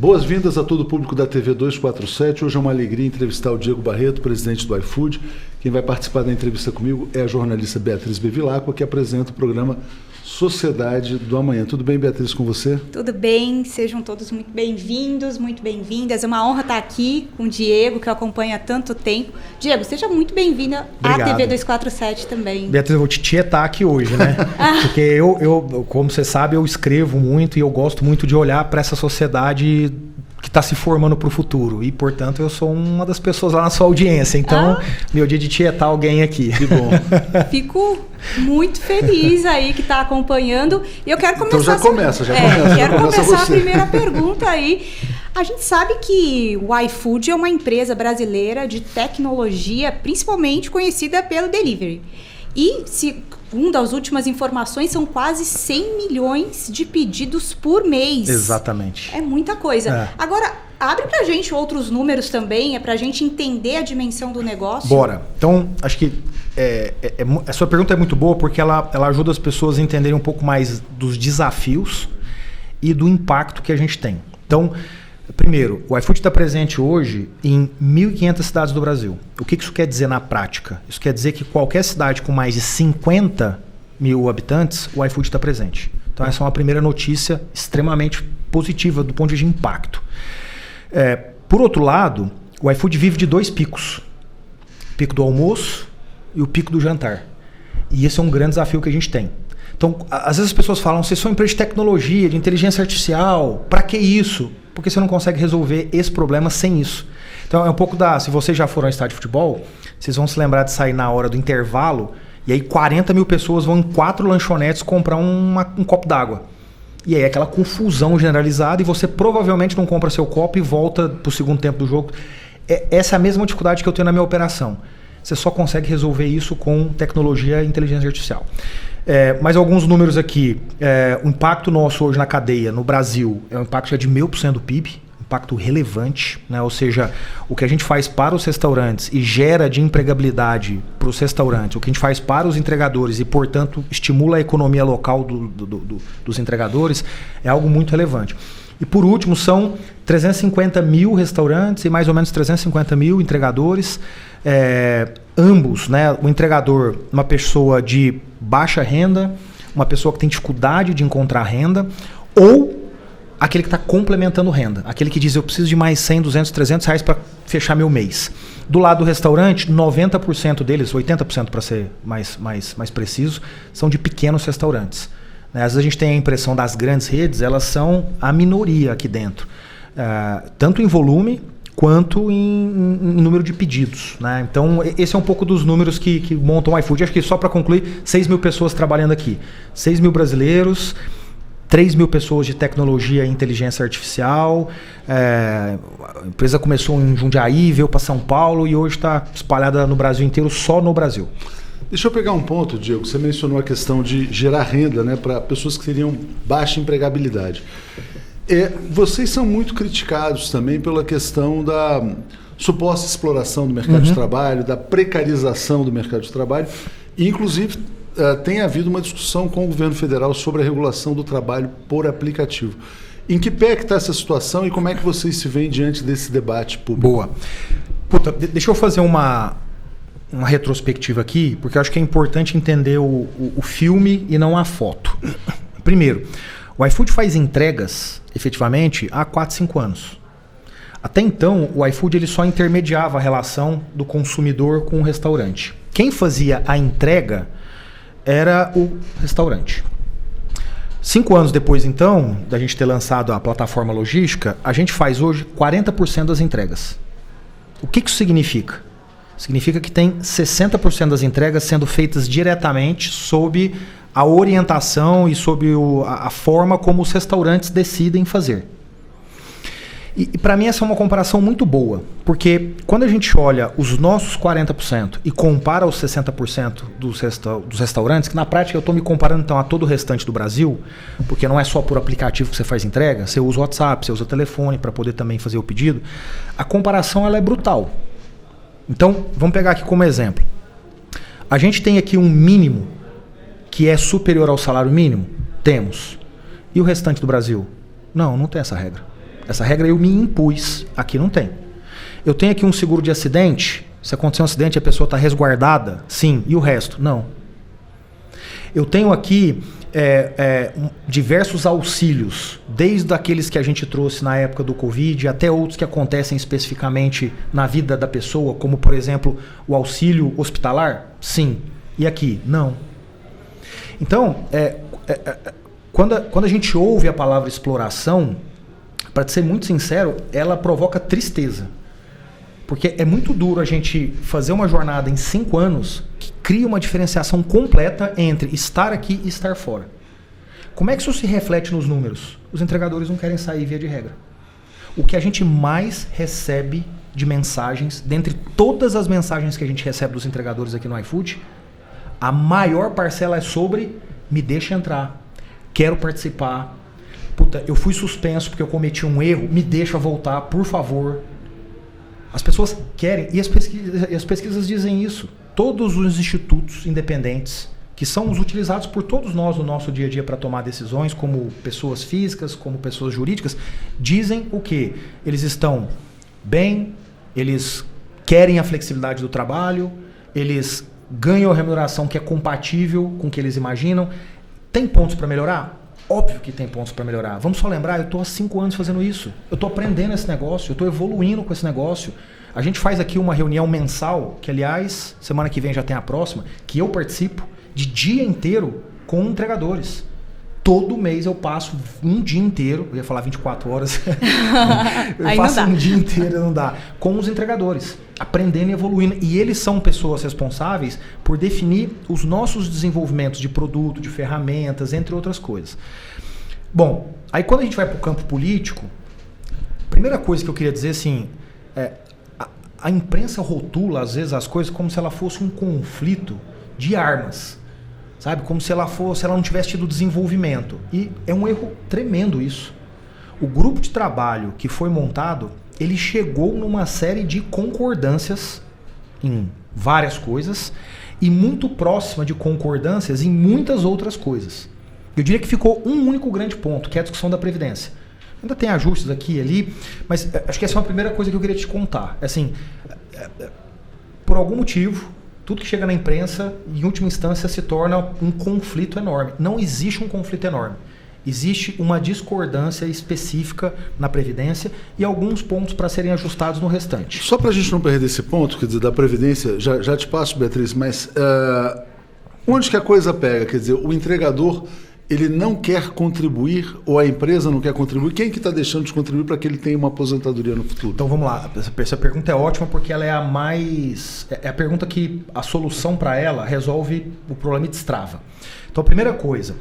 Boas-vindas a todo o público da TV 247. Hoje é uma alegria entrevistar o Diego Barreto, presidente do iFood. Quem vai participar da entrevista comigo é a jornalista Beatriz Bevilacqua, que apresenta o programa Sociedade do Amanhã. Tudo bem, Beatriz, com você? Tudo bem, sejam todos muito bem-vindos, muito bem-vindas. É uma honra estar aqui com o Diego, que eu acompanho há tanto tempo. Diego, seja muito bem-vindo à TV 247 também. Beatriz, eu vou te tietar aqui hoje, né? Porque eu, como você sabe, eu escrevo muito e eu gosto muito de olhar para essa sociedade que está se formando para o futuro. E, portanto, eu sou uma das pessoas lá na sua audiência. Então, meu dia de tietar alguém aqui. Que bom. Fico muito feliz aí que está acompanhando. E eu quero começar... Então já começa. Quero começar a primeira pergunta aí. A gente sabe que o iFood é uma empresa brasileira de tecnologia, principalmente conhecida pelo delivery. E, segundo as últimas informações, são quase 100 milhões de pedidos por mês. Exatamente. É muita coisa. Agora, abre pra gente outros números também, pra gente entender a dimensão do negócio. Bora. Então, acho que a sua pergunta é muito boa porque ela ajuda as pessoas a entenderem um pouco mais dos desafios e do impacto que a gente tem. Então, primeiro, o iFood está presente hoje em 1.500 cidades do Brasil. O que isso quer dizer na prática? Isso quer dizer que qualquer cidade com mais de 50 mil habitantes, o iFood está presente. Então essa é uma primeira notícia extremamente positiva do ponto de vista de impacto. Por outro lado, o iFood vive de dois picos. O pico do almoço e o pico do jantar. E esse é um grande desafio que a gente tem. Então, às vezes as pessoas falam, vocês são uma empresa de tecnologia, de inteligência artificial, para que isso? Porque você não consegue resolver esse problema sem isso. Então é um pouco se vocês já foram ao estádio de futebol, vocês vão se lembrar de sair na hora do intervalo e aí 40 mil pessoas vão em 4 lanchonetes comprar um copo d'água. E aí aquela confusão generalizada e você provavelmente não compra seu copo e volta para o segundo tempo do jogo. Essa é a mesma dificuldade que eu tenho na minha operação. Você só consegue resolver isso com tecnologia e inteligência artificial. Mais alguns números aqui. O impacto nosso hoje na cadeia, no Brasil, é um impacto já de 1.000% do PIB, impacto relevante, né? Ou seja, o que a gente faz para os restaurantes e gera de empregabilidade para os restaurantes, o que a gente faz para os entregadores e, portanto, estimula a economia local dos entregadores, é algo muito relevante. E por último, são 350 mil restaurantes e mais ou menos 350 mil entregadores. Ambos, né? O entregador, uma pessoa de baixa renda, uma pessoa que tem dificuldade de encontrar renda, ou aquele que está complementando renda, aquele que diz eu preciso de mais 100, 200, 300 reais para fechar meu mês. Do lado do restaurante, 90% deles, 80% para ser mais preciso, são de pequenos restaurantes. Às vezes a gente tem a impressão das grandes redes, elas são a minoria aqui dentro, tanto em volume quanto em número de pedidos, né? Então, esse é um pouco dos números que montam o iFood. Acho que só para concluir, 6 mil pessoas trabalhando aqui. 6 mil brasileiros, 3 mil pessoas de tecnologia e inteligência artificial. A empresa começou em Jundiaí, veio para São Paulo e hoje está espalhada no Brasil inteiro, só no Brasil. Deixa eu pegar um ponto, Diego. Você mencionou a questão de gerar renda, né, para pessoas que teriam baixa empregabilidade. Vocês são muito criticados também pela questão da suposta exploração do mercado de trabalho, da precarização do mercado de trabalho. E, inclusive, tem havido uma discussão com o governo federal sobre a regulação do trabalho por aplicativo. Em que pé que está essa situação e como é que vocês se veem diante desse debate público? Boa. Deixa eu fazer uma retrospectiva aqui, porque eu acho que é importante entender o filme e não a foto. Primeiro, o iFood faz entregas, efetivamente, há 4, 5 anos. Até então, o iFood ele só intermediava a relação do consumidor com o restaurante. Quem fazia a entrega era o restaurante. 5 anos depois, então, da gente ter lançado a plataforma logística, a gente faz hoje 40% das entregas. O que isso significa? Significa que tem 60% das entregas sendo feitas diretamente sob a orientação e sob a forma como os restaurantes decidem fazer. E para mim essa é uma comparação muito boa, porque quando a gente olha os nossos 40% e compara os 60% dos restaurantes, que na prática eu estou me comparando então a todo o restante do Brasil, porque não é só por aplicativo que você faz entrega, você usa o WhatsApp, você usa o telefone para poder também fazer o pedido, a comparação ela é brutal. Então vamos pegar aqui como exemplo. A gente tem aqui um mínimo que é superior ao salário mínimo? Temos. E o restante do Brasil? Não tem essa regra. Essa regra eu me impus. Aqui não tem. Eu tenho aqui um seguro de acidente. Se acontecer um acidente e a pessoa está resguardada, sim. E o resto? Não. Eu tenho aqui diversos auxílios, desde aqueles que a gente trouxe na época do Covid, até outros que acontecem especificamente na vida da pessoa, como, por exemplo, o auxílio hospitalar? Sim. E aqui? Não. Então, quando a gente ouve a palavra exploração, para ser muito sincero, ela provoca tristeza. Porque é muito duro a gente fazer uma jornada em 5 anos que cria uma diferenciação completa entre estar aqui e estar fora. Como é que isso se reflete nos números? Os entregadores não querem sair via de regra. O que a gente mais recebe de mensagens, dentre todas as mensagens que a gente recebe dos entregadores aqui no iFood, a maior parcela é sobre me deixa entrar, quero participar, puta, eu fui suspenso porque eu cometi um erro, me deixa voltar, por favor. As pessoas querem, e as pesquisas dizem isso. Todos os institutos independentes, que são os utilizados por todos nós no nosso dia a dia para tomar decisões, como pessoas físicas, como pessoas jurídicas, dizem o quê? Eles estão bem, eles querem a flexibilidade do trabalho, eles ganham a remuneração que é compatível com o que eles imaginam. Tem pontos para melhorar? Óbvio que tem pontos para melhorar. Vamos só lembrar, eu estou há 5 anos fazendo isso. Eu estou aprendendo esse negócio, eu estou evoluindo com esse negócio. A gente faz aqui uma reunião mensal, que aliás, semana que vem já tem a próxima, que eu participo de dia inteiro com entregadores. Todo mês eu passo um dia inteiro, eu ia falar 24 horas, eu faço um dia inteiro, não dá, com os entregadores, aprendendo e evoluindo. E eles são pessoas responsáveis por definir os nossos desenvolvimentos de produto, de ferramentas, entre outras coisas. Bom, aí quando a gente vai para o campo político, a primeira coisa que eu queria dizer assim, a imprensa rotula às vezes as coisas como se ela fosse um conflito de armas. Sabe? Como se ela não tivesse tido desenvolvimento. E é um erro tremendo isso. O grupo de trabalho que foi montado, ele chegou numa série de concordâncias em várias coisas e muito próxima de concordâncias em muitas outras coisas. Eu diria que ficou um único grande ponto, que é a discussão da Previdência. Ainda tem ajustes aqui e ali, mas acho que essa é uma primeira coisa que eu queria te contar. Assim, por algum motivo, tudo que chega na imprensa, em última instância, se torna um conflito enorme. Não existe um conflito enorme. Existe uma discordância específica na Previdência e alguns pontos para serem ajustados no restante. Só para a gente não perder esse ponto, quer dizer, da Previdência, já te passo, Beatriz, mas onde que a coisa pega? Quer dizer, o entregador, ele não quer contribuir ou a empresa não quer contribuir? Quem que está deixando de contribuir para que ele tenha uma aposentadoria no futuro? Então vamos lá, essa pergunta é ótima porque ela é a pergunta que a solução para ela resolve o problema e destrava. Então a primeira coisa,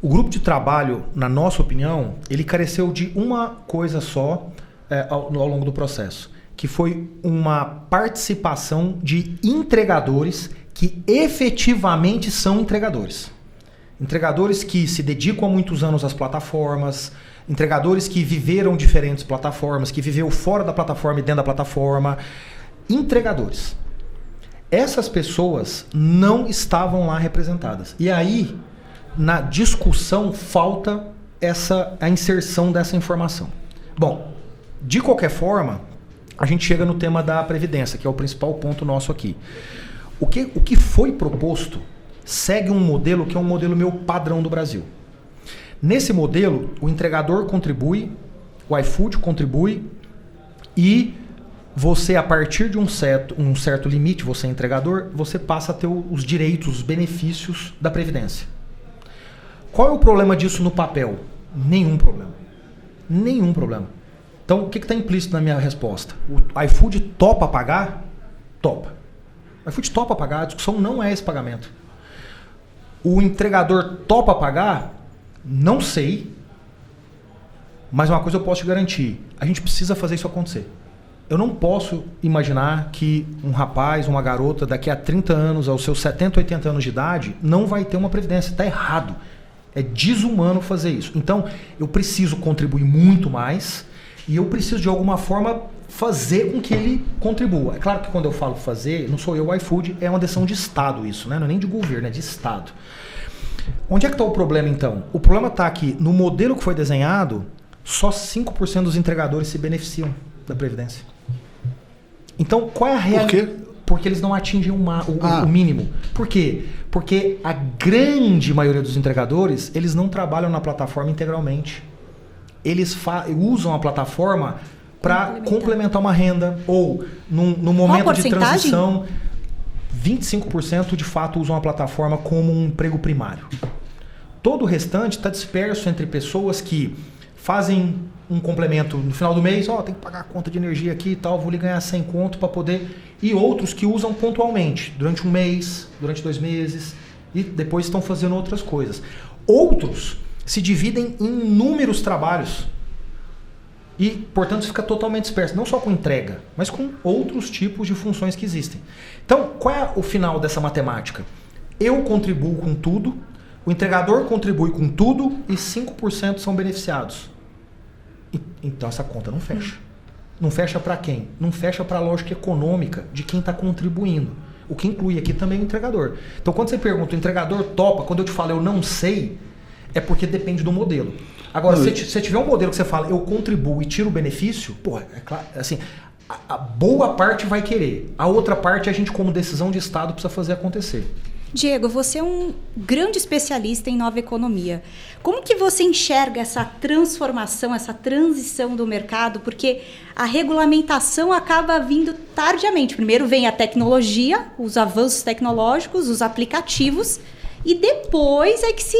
o grupo de trabalho, na nossa opinião, ele careceu de uma coisa só ao longo do processo, que foi uma participação de entregadores que efetivamente são entregadores. Entregadores que se dedicam há muitos anos às plataformas, entregadores que viveram diferentes plataformas, que viveu fora da plataforma e dentro da plataforma. Entregadores. Essas pessoas não estavam lá representadas. E aí, na discussão, falta a inserção dessa informação. Bom, de qualquer forma, a gente chega no tema da Previdência, que é o principal ponto nosso aqui. O que foi proposto segue um modelo que é um modelo meu padrão do Brasil. Nesse modelo, o entregador contribui, o iFood contribui e você, a partir de um certo limite, você é entregador, você passa a ter os direitos, os benefícios da Previdência. Qual é o problema disso no papel? Nenhum problema. Nenhum problema. Então, o que está implícito na minha resposta? O iFood topa pagar? Topa. O iFood topa pagar, a discussão não é esse pagamento. O entregador topa pagar? Não sei. Mas uma coisa eu posso te garantir. A gente precisa fazer isso acontecer. Eu não posso imaginar que um rapaz, uma garota, daqui a 30 anos, aos seus 70, 80 anos de idade, não vai ter uma previdência. Está errado. É desumano fazer isso. Então, eu preciso contribuir muito mais e eu preciso, de alguma forma, fazer com que ele contribua. É claro que quando eu falo fazer, não sou eu o iFood, é uma decisão de Estado isso, né? Não é nem de governo, é de Estado. Onde é que está o problema, então? O problema está que no modelo que foi desenhado, só 5% dos entregadores se beneficiam da Previdência. Então, qual é a realidade? Por quê? Porque eles não atingem o mínimo. Por quê? Porque a grande maioria dos entregadores, eles não trabalham na plataforma integralmente. Eles usam a plataforma para complementar uma renda ou no momento de transição, 25% de fato usam a plataforma como um emprego primário. Todo o restante está disperso entre pessoas que fazem um complemento no final do mês, tem que pagar a conta de energia aqui e tal, vou lhe ganhar 100 conto para poder... E outros que usam pontualmente, durante um mês, durante 2 meses, e depois estão fazendo outras coisas. Outros se dividem em inúmeros trabalhos e, portanto, fica totalmente disperso, não só com entrega, mas com outros tipos de funções que existem. Então, qual é o final dessa matemática? Eu contribuo com tudo, o entregador contribui com tudo e 5% são beneficiados. Então essa conta não fecha. Não fecha para quem? Não fecha para a lógica econômica de quem está contribuindo. O que inclui aqui também o entregador. Então quando você pergunta, o entregador topa, quando eu te falo eu não sei, é porque depende do modelo. Agora, se você tiver um modelo que você fala eu contribuo e tiro o benefício, é claro, assim, a boa parte vai querer. A outra parte a gente, como decisão de Estado, precisa fazer acontecer. Diego, você é um grande especialista em nova economia. Como que você enxerga essa transformação, essa transição do mercado? Porque a regulamentação acaba vindo tardiamente. Primeiro vem a tecnologia, os avanços tecnológicos, os aplicativos, e depois é que se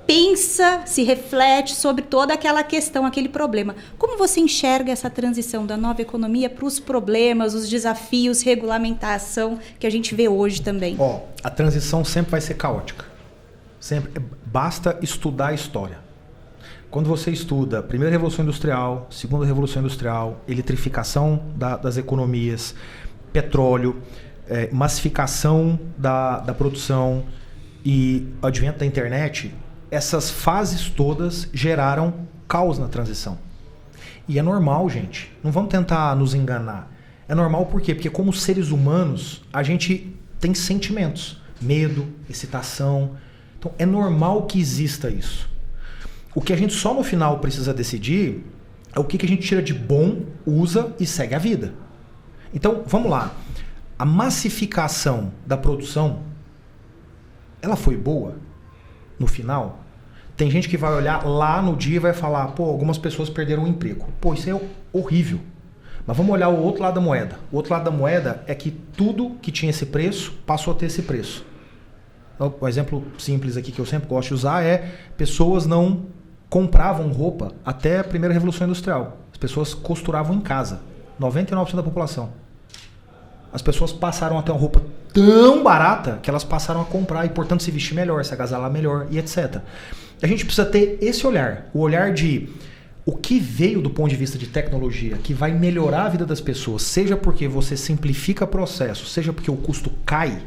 pensa, se reflete sobre toda aquela questão, aquele problema. Como você enxerga essa transição da nova economia para os problemas, os desafios, regulamentação que a gente vê hoje também? A transição sempre vai ser caótica. Sempre. Basta estudar a história. Quando você estuda a primeira Revolução Industrial, segunda Revolução Industrial, eletrificação das economias, petróleo, massificação da produção e advento da internet, essas fases todas geraram caos na transição. E é normal, gente. Não vamos tentar nos enganar. É normal por quê? Porque como seres humanos, a gente tem sentimentos. Medo, excitação. Então é normal que exista isso. O que a gente só no final precisa decidir é o que a gente tira de bom, usa e segue a vida. Então, vamos lá. A massificação da produção, ela foi boa no final? Tem gente que vai olhar lá no dia e vai falar, algumas pessoas perderam o emprego. Isso é horrível. Mas vamos olhar o outro lado da moeda. O outro lado da moeda é que tudo que tinha esse preço passou a ter esse preço. Um exemplo simples aqui que eu sempre gosto de usar é pessoas não compravam roupa até a primeira Revolução Industrial. As pessoas costuravam em casa. 99% da população. As pessoas passaram a ter uma roupa tão barata que elas passaram a comprar e, portanto, se vestir melhor, se agasalar melhor e etc. A gente precisa ter esse olhar, o olhar de o que veio do ponto de vista de tecnologia que vai melhorar a vida das pessoas, seja porque você simplifica processos, seja porque o custo cai,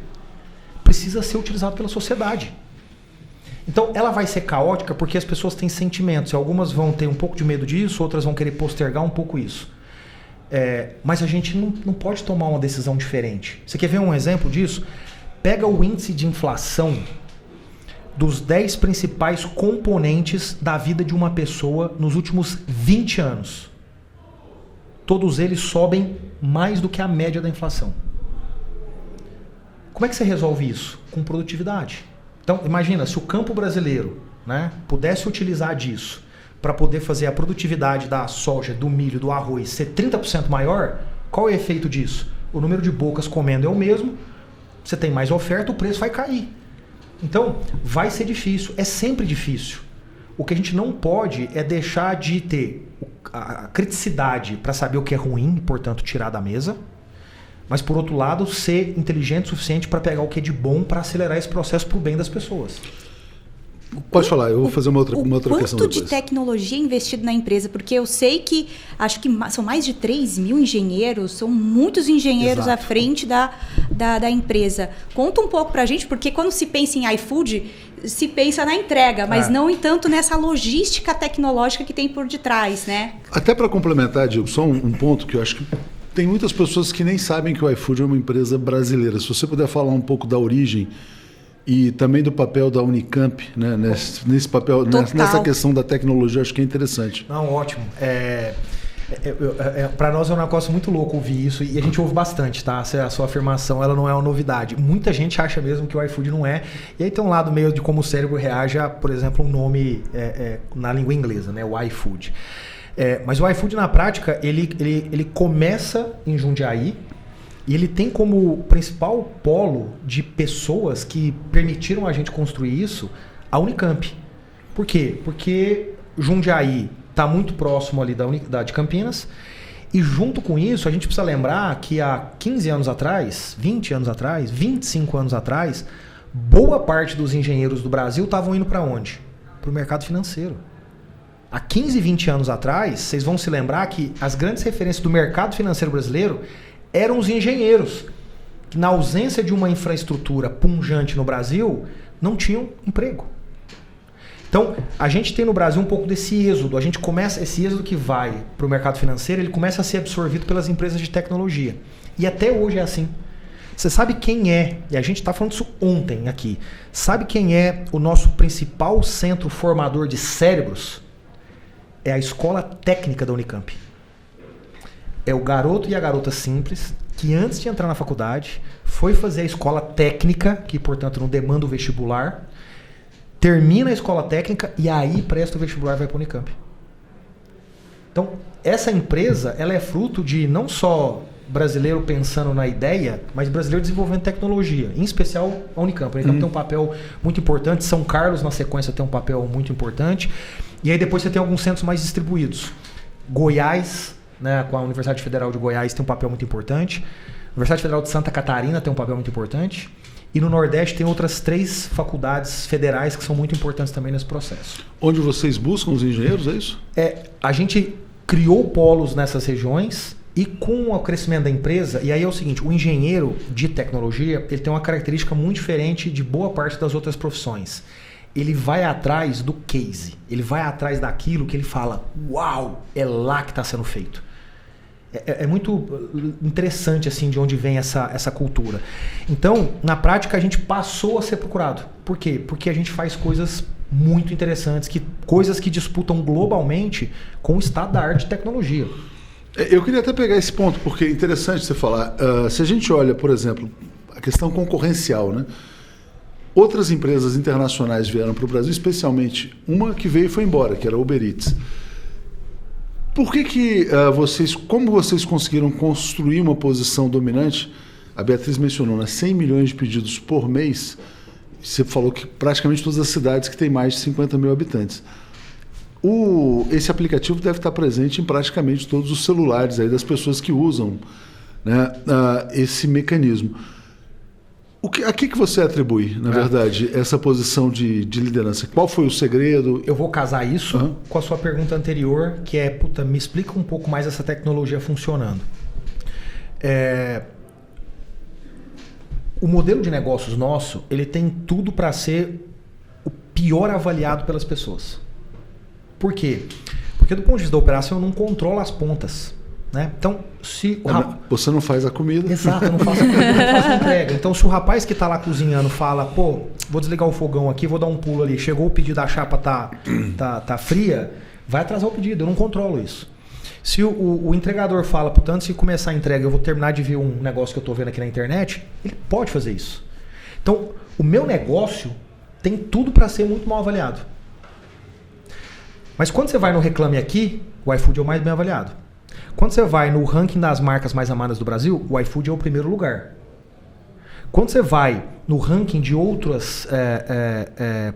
precisa ser utilizado pela sociedade. Então, ela vai ser caótica porque as pessoas têm sentimentos. E algumas vão ter um pouco de medo disso, outras vão querer postergar um pouco isso. Mas a gente não pode tomar uma decisão diferente. Você quer ver um exemplo disso? Pega o índice de inflação dos 10 principais componentes da vida de uma pessoa nos últimos 20 anos. Todos eles sobem mais do que a média da inflação. Como é que você resolve isso? Com produtividade. Então, imagina, se o campo brasileiro, pudesse utilizar disso para poder fazer a produtividade da soja, do milho, do arroz ser 30% maior, qual é o efeito disso? O número de bocas comendo é o mesmo, você tem mais oferta, o preço vai cair. Então, vai ser difícil, é sempre difícil. O que a gente não pode é deixar de ter a criticidade para saber o que é ruim, portanto, tirar da mesa, mas, por outro lado, ser inteligente o suficiente para pegar o que é de bom para acelerar esse processo para o bem das pessoas. Pode falar, eu vou fazer uma outra questão depois. Quanto de tecnologia investido na empresa? Porque eu sei que, acho que são mais de 3 mil engenheiros, são muitos engenheiros à frente da empresa. Conta um pouco para a gente, porque quando se pensa em iFood, se pensa na entrega, mas não tanto nessa logística tecnológica que tem por detrás, né? Até para complementar, Diego, só um ponto que eu acho que tem muitas pessoas que nem sabem que o iFood é uma empresa brasileira. Se você puder falar um pouco da origem e também do papel da Unicamp, né? Nesse papel, nessa questão da tecnologia, acho que é interessante. Não, ótimo. Para nós é um negócio muito louco ouvir isso, e a gente ouve bastante, tá? A sua afirmação, ela não é uma novidade. Muita gente acha mesmo que o iFood não é, e aí tem um lado meio de como o cérebro reage a, por exemplo, um nome na língua inglesa, né? O iFood. Mas o iFood, na prática, ele começa em Jundiaí, e ele tem como principal polo de pessoas que permitiram a gente construir isso a Unicamp. Por quê? Porque Jundiaí está muito próximo ali de Campinas, e junto com isso a gente precisa lembrar que há 15 anos atrás, 20 anos atrás, 25 anos atrás, boa parte dos engenheiros do Brasil estavam indo para onde? Para o mercado financeiro. Há 15, 20 anos atrás, vocês vão se lembrar que as grandes referências do mercado financeiro brasileiro eram os engenheiros, que na ausência de uma infraestrutura pujante no Brasil, não tinham emprego. Então, a gente tem no Brasil um pouco desse êxodo. Esse êxodo que vai para o mercado financeiro, ele começa a ser absorvido pelas empresas de tecnologia. E até hoje é assim. Você sabe quem é, e a gente está falando isso ontem aqui, sabe quem é o nosso principal centro formador de cérebros? É a Escola Técnica da Unicamp. É o garoto e a garota simples que antes de entrar na faculdade foi fazer a escola técnica, que portanto não demanda o vestibular, termina a escola técnica e aí presta o vestibular e vai para a Unicamp. Então, essa empresa, ela é fruto de não só brasileiro pensando na ideia, mas brasileiro desenvolvendo tecnologia, em especial a Unicamp. A Unicamp tem um papel muito importante, São Carlos na sequência tem um papel muito importante, e aí depois você tem alguns centros mais distribuídos. Goiás, né, com a Universidade Federal de Goiás tem um papel muito importante, a Universidade Federal de Santa Catarina tem um papel muito importante, e no Nordeste tem outras 3 faculdades federais que são muito importantes também nesse processo. Onde vocês buscam os engenheiros, é isso? A gente criou polos nessas regiões, e com o crescimento da empresa, e aí é o seguinte, o engenheiro de tecnologia, ele tem uma característica muito diferente de boa parte das outras profissões. Ele vai atrás do case, ele vai atrás daquilo que ele fala, uau, é lá que está sendo feito. É muito interessante assim de onde vem essa cultura. Então, na prática, a gente passou a ser procurado. Por quê? Porque a gente faz coisas muito interessantes, coisas que disputam globalmente com o estado da arte de tecnologia. Eu queria até pegar esse ponto, porque é interessante você falar. Se a gente olha, por exemplo, a questão concorrencial, né? Outras empresas internacionais vieram para o Brasil, especialmente uma que veio e foi embora, que era a Uber Eats. Por que como vocês conseguiram construir uma posição dominante? A Beatriz mencionou, né? 100 milhões de pedidos por mês. Você falou que praticamente todas as cidades que têm mais de 50 mil habitantes. Esse aplicativo deve estar presente em praticamente todos os celulares aí das pessoas que usam, né, esse mecanismo. A que você atribui, na verdade, essa posição de liderança? Qual foi o segredo? Eu vou casar isso com a sua pergunta anterior, que é, me explica um pouco mais essa tecnologia funcionando. O modelo de negócios nosso, ele tem tudo para ser o pior avaliado pelas pessoas. Por quê? Porque do ponto de vista da operação eu não controlo as pontas, né? Então, se você não faz a comida. Exato, eu não faço a comida, eu não faço a entrega. Então, se o rapaz que está lá cozinhando fala, vou desligar o fogão aqui, vou dar um pulo ali, chegou o pedido, a chapa tá fria, vai atrasar o pedido, eu não controlo isso. Se o entregador fala, portanto, se começar a entrega, eu vou terminar de ver um negócio que eu estou vendo aqui na internet, ele pode fazer isso. Então, o meu negócio tem tudo para ser muito mal avaliado. Mas quando você vai no Reclame Aqui, o iFood é o mais bem avaliado. Quando você vai no ranking das marcas mais amadas do Brasil, o iFood é o primeiro lugar. Quando você vai no ranking de outras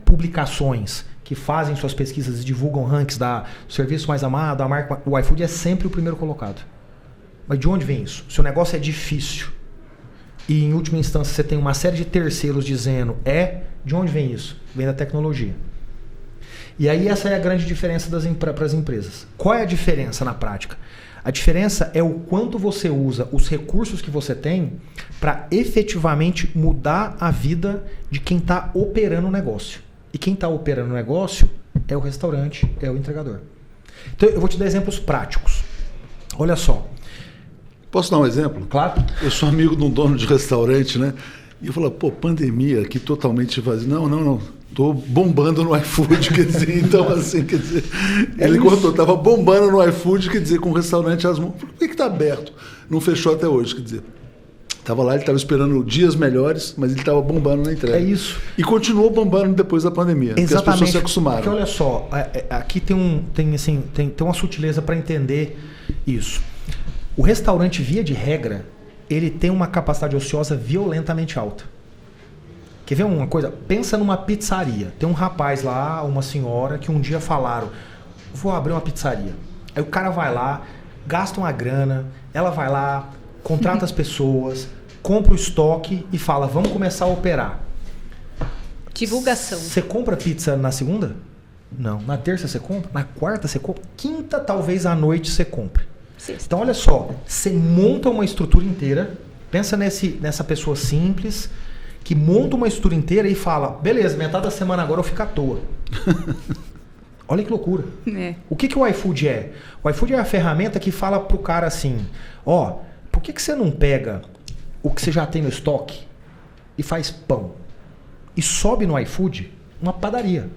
publicações que fazem suas pesquisas e divulgam rankings do serviço mais amado, a marca, o iFood é sempre o primeiro colocado. Mas de onde vem isso? Se o negócio é difícil e em última instância você tem uma série de terceiros dizendo de onde vem isso? Vem da tecnologia. E aí essa é a grande diferença para as empresas. Qual é a diferença na prática? A diferença é o quanto você usa os recursos que você tem para efetivamente mudar a vida de quem está operando o negócio. E quem está operando o negócio é o restaurante, é o entregador. Então eu vou te dar exemplos práticos. Olha só. Posso dar um exemplo? Claro. Eu sou amigo de um dono de restaurante, né? E eu falava, pô, pandemia aqui totalmente vazio. Não. Tô bombando no iFood, quer dizer, então assim, quer dizer, ele contou, tava bombando no iFood, quer dizer, com o restaurante às mãos. Por que tá aberto? Não fechou até hoje, quer dizer. Tava lá, ele tava esperando dias melhores, mas ele tava bombando na entrega. É isso. E continuou bombando depois da pandemia. Exatamente. Porque as pessoas se acostumaram. Porque olha só, aqui tem uma sutileza para entender isso. O restaurante, via de regra, ele tem uma capacidade ociosa violentamente alta. Quer ver uma coisa? Pensa numa pizzaria. Tem um rapaz lá, uma senhora, que um dia falaram, vou abrir uma pizzaria. Aí o cara vai lá, gasta uma grana, ela vai lá, contrata as pessoas, compra o estoque e fala, vamos começar a operar. Divulgação. Você compra pizza na segunda? Não. Na terça você compra? Na quarta você compra? Quinta, talvez à noite você compre. Sexta. Então, olha só. Você monta uma estrutura inteira. Pensa nessa pessoa simples que monta uma estrutura inteira e fala, beleza, metade da semana agora eu fico à toa. Olha que loucura. É. O que o iFood é? O iFood é a ferramenta que fala pro cara assim, por que você não pega o que você já tem no estoque e faz pão? E sobe no iFood uma padaria.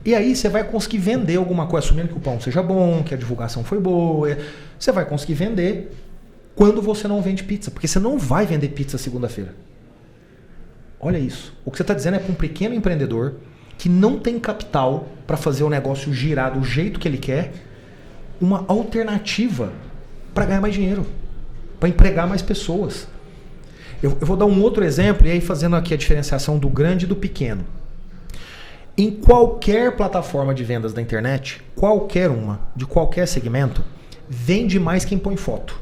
E aí você vai conseguir vender alguma coisa, assumindo que o pão seja bom, que a divulgação foi boa. Você vai conseguir vender quando você não vende pizza. Porque você não vai vender pizza segunda-feira. Olha isso. O que você está dizendo é para um pequeno empreendedor que não tem capital para fazer o negócio girar do jeito que ele quer, uma alternativa para ganhar mais dinheiro, para empregar mais pessoas. Eu vou dar um outro exemplo, e aí fazendo aqui a diferenciação do grande e do pequeno. Em qualquer plataforma de vendas da internet, qualquer uma, de qualquer segmento, vende mais quem põe foto.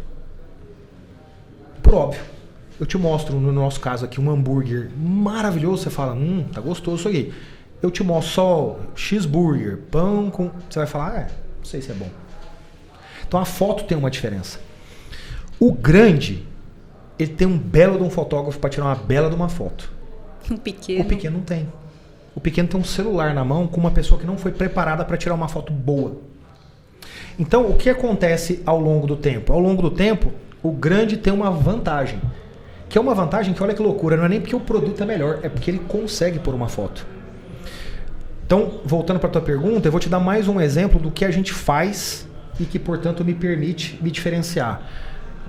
Por óbvio. Eu te mostro, no nosso caso aqui, um hambúrguer maravilhoso. Você fala, tá gostoso isso aqui. Eu te mostro só cheeseburger, pão com... Você vai falar, não sei se é bom. Então a foto tem uma diferença. O grande, ele tem um belo de um fotógrafo para tirar uma bela de uma foto. O pequeno não tem. O pequeno tem um celular na mão com uma pessoa que não foi preparada para tirar uma foto boa. Então, o que acontece ao longo do tempo? Ao longo do tempo, o grande tem uma vantagem. Que é uma vantagem que, olha que loucura, não é nem porque o produto é melhor, é porque ele consegue pôr uma foto. Então, voltando para a tua pergunta, eu vou te dar mais um exemplo do que a gente faz e que, portanto, me permite me diferenciar.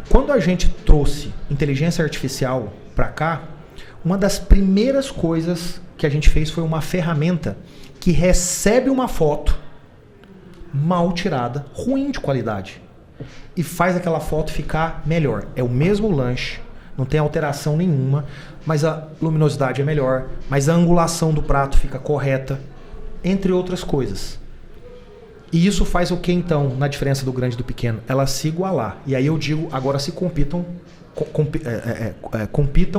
Quando a gente trouxe inteligência artificial para cá, uma das primeiras coisas que a gente fez foi uma ferramenta que recebe uma foto mal tirada, ruim de qualidade, e faz aquela foto ficar melhor. É o mesmo lanche, não tem alteração nenhuma, mas a luminosidade é melhor, mas a angulação do prato fica correta, entre outras coisas. E isso faz o que então, na diferença do grande e do pequeno? Ela se igualar. E aí eu digo, agora se compitam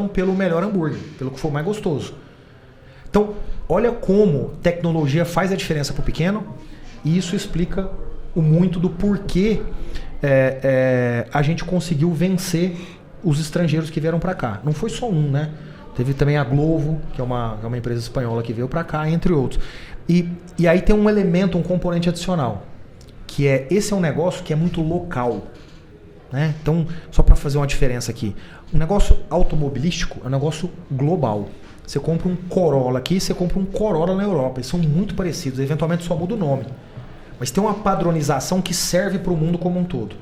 pelo melhor hambúrguer, pelo que for mais gostoso. Então, olha como tecnologia faz a diferença para o pequeno, e isso explica o muito do porquê a gente conseguiu vencer os estrangeiros que vieram para cá. Não foi só um, né? Teve também a Glovo, que é uma empresa espanhola que veio para cá, entre outros. E aí tem um elemento, um componente adicional, que esse é um negócio que é muito local. Né? Então, só para fazer uma diferença aqui, um negócio automobilístico é um negócio global. Você compra um Corolla aqui, você compra um Corolla na Europa. Eles são muito parecidos, eventualmente só muda o nome. Mas tem uma padronização que serve para o mundo como um todo.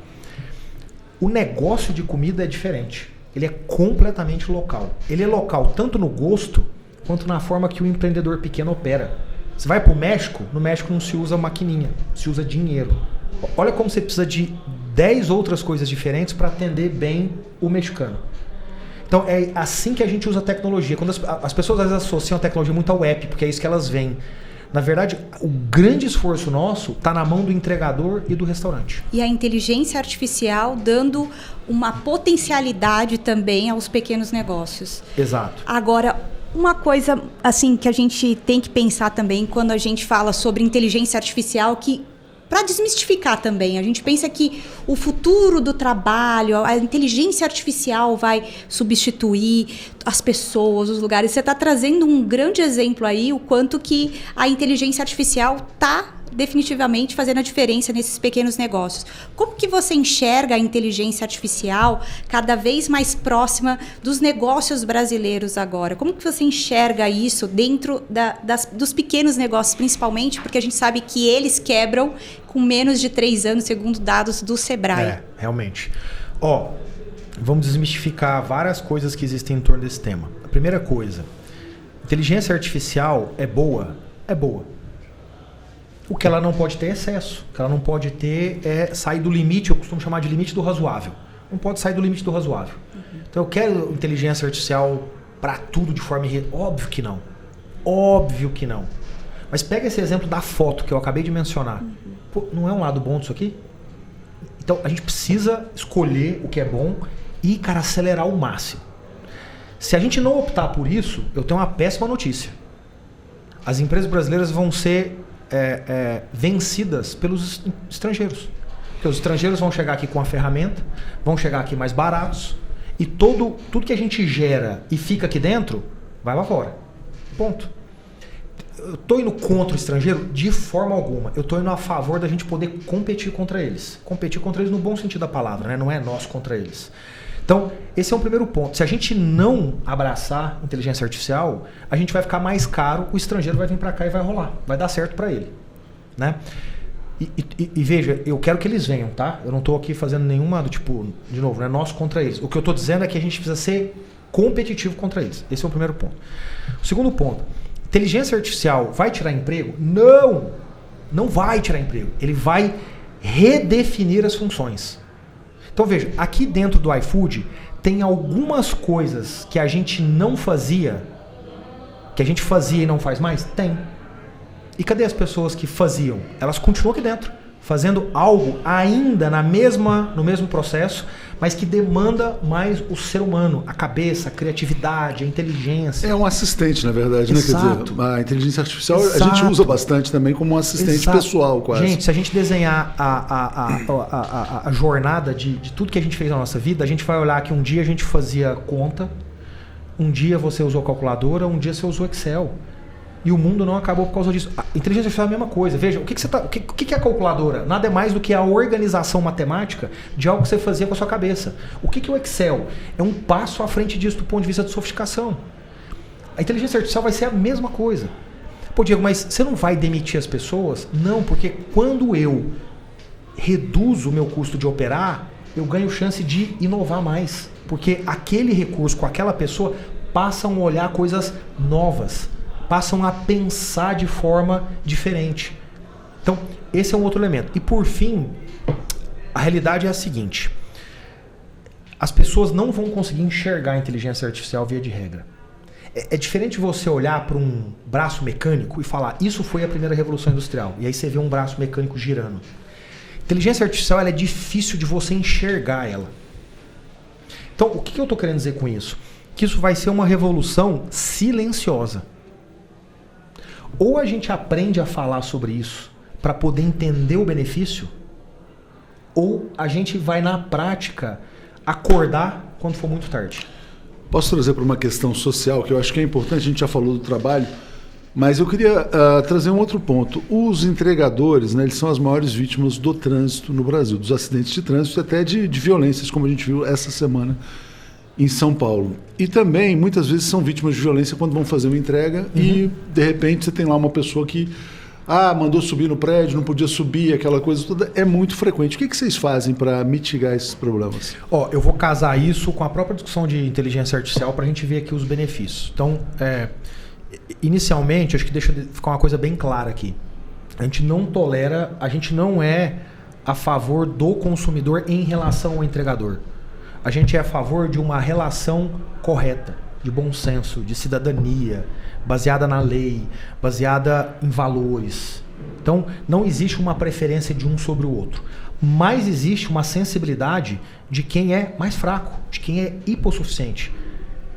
O negócio de comida é diferente. Ele é completamente local. Ele é local tanto no gosto, quanto na forma que o empreendedor pequeno opera. Você vai para o México, no México não se usa maquininha, se usa dinheiro. Olha como você precisa de 10 outras coisas diferentes para atender bem o mexicano. Então é assim que a gente usa a tecnologia. Quando as pessoas às vezes associam a tecnologia muito ao app, porque é isso que elas veem. Na verdade, o grande esforço nosso está na mão do entregador e do restaurante. E a inteligência artificial dando uma potencialidade também aos pequenos negócios. Exato. Agora, uma coisa assim que a gente tem que pensar também quando a gente fala sobre inteligência artificial, que para desmistificar também, a gente pensa que o futuro do trabalho, a inteligência artificial vai substituir as pessoas, os lugares. Você está trazendo um grande exemplo aí, o quanto que a inteligência artificial está definitivamente fazendo a diferença nesses pequenos negócios. Como que você enxerga a inteligência artificial cada vez mais próxima dos negócios brasileiros agora? Como que você enxerga isso dentro dos pequenos negócios, principalmente, porque a gente sabe que eles quebram com menos de 3 anos, segundo dados do Sebrae. Realmente. Vamos desmistificar várias coisas que existem em torno desse tema. A primeira coisa, inteligência artificial é boa? É boa. O que ela não pode ter é excesso. O que ela não pode ter é sair do limite, eu costumo chamar de limite do razoável. Não pode sair do limite do razoável. Então eu quero inteligência artificial para tudo de forma óbvio que não. Óbvio que não. Mas pega esse exemplo da foto que eu acabei de mencionar. Pô, não é um lado bom disso aqui? Então a gente precisa escolher o que é bom e, cara, acelerar ao máximo. Se a gente não optar por isso, eu tenho uma péssima notícia. As empresas brasileiras vão ser vencidas pelos estrangeiros. Porque os estrangeiros vão chegar aqui com a ferramenta, vão chegar aqui mais baratos, e tudo que a gente gera e fica aqui dentro, vai lá fora. Ponto. Eu estou indo contra o estrangeiro? De forma alguma. Eu estou indo a favor da gente poder competir contra eles. Competir contra eles no bom sentido da palavra, né? Não é nós contra eles. Então, esse é um primeiro ponto. Se a gente não abraçar inteligência artificial, a gente vai ficar mais caro, o estrangeiro vai vir para cá e vai rolar. Vai dar certo para ele. Né? E veja, eu quero que eles venham, tá? Eu não estou aqui fazendo nenhuma do tipo, de novo, não é nós contra eles. O que eu estou dizendo é que a gente precisa ser competitivo contra eles. Esse é o primeiro ponto. O segundo ponto. Inteligência artificial vai tirar emprego? Não! Não vai tirar emprego. Ele vai redefinir as funções. Então veja, aqui dentro do iFood tem algumas coisas que a gente não fazia, que a gente fazia e não faz mais? Tem. E cadê as pessoas que faziam? Elas continuam aqui dentro, fazendo algo ainda no mesmo processo, mas que demanda mais o ser humano, a cabeça, a criatividade, a inteligência. É um assistente, na verdade, né? Quer dizer, a inteligência artificial a gente usa bastante também como um assistente pessoal, quase. Gente, se a gente desenhar a jornada de tudo que a gente fez na nossa vida, a gente vai olhar que um dia a gente fazia conta, um dia você usou calculadora, um dia você usou Excel. E o mundo não acabou por causa disso. A inteligência artificial é a mesma coisa. Veja, o que é a calculadora? Nada é mais do que a organização matemática de algo que você fazia com a sua cabeça. O que é o Excel? É um passo à frente disso do ponto de vista de sofisticação. A inteligência artificial vai ser a mesma coisa. Pô, Diego, mas você não vai demitir as pessoas? Não, porque quando eu reduzo o meu custo de operar, eu ganho chance de inovar mais. Porque aquele recurso com aquela pessoa passam a olhar coisas novas. Passam a pensar de forma diferente. Então, esse é um outro elemento. E por fim, a realidade é a seguinte. As pessoas não vão conseguir enxergar a inteligência artificial via de regra. É diferente você olhar para um braço mecânico e falar, isso foi a primeira revolução industrial. E aí você vê um braço mecânico girando. Inteligência artificial ela é difícil de você enxergar ela. Então, o que eu estou querendo dizer com isso? Que isso vai ser uma revolução silenciosa. Ou a gente aprende a falar sobre isso para poder entender o benefício, ou a gente vai na prática acordar quando for muito tarde. Posso trazer para uma questão social que eu acho que é importante, a gente já falou do trabalho, mas eu queria trazer um outro ponto. Os entregadores, né, eles são as maiores vítimas do trânsito no Brasil, dos acidentes de trânsito e até de violências, como a gente viu essa semana em São Paulo. E também, muitas vezes, são vítimas de violência quando vão fazer uma entrega e, de repente, você tem lá uma pessoa que mandou subir no prédio, não podia subir, aquela coisa toda. É muito frequente. O que vocês fazem para mitigar esses problemas? Eu vou casar isso com a própria discussão de inteligência artificial para a gente ver aqui os benefícios. Então, inicialmente, acho que deixa ficar uma coisa bem clara aqui. A gente não é a favor do consumidor em relação ao entregador. A gente é a favor de uma relação correta, de bom senso, de cidadania, baseada na lei, baseada em valores. Então, não existe uma preferência de um sobre o outro. Mas existe uma sensibilidade de quem é mais fraco, de quem é hipossuficiente.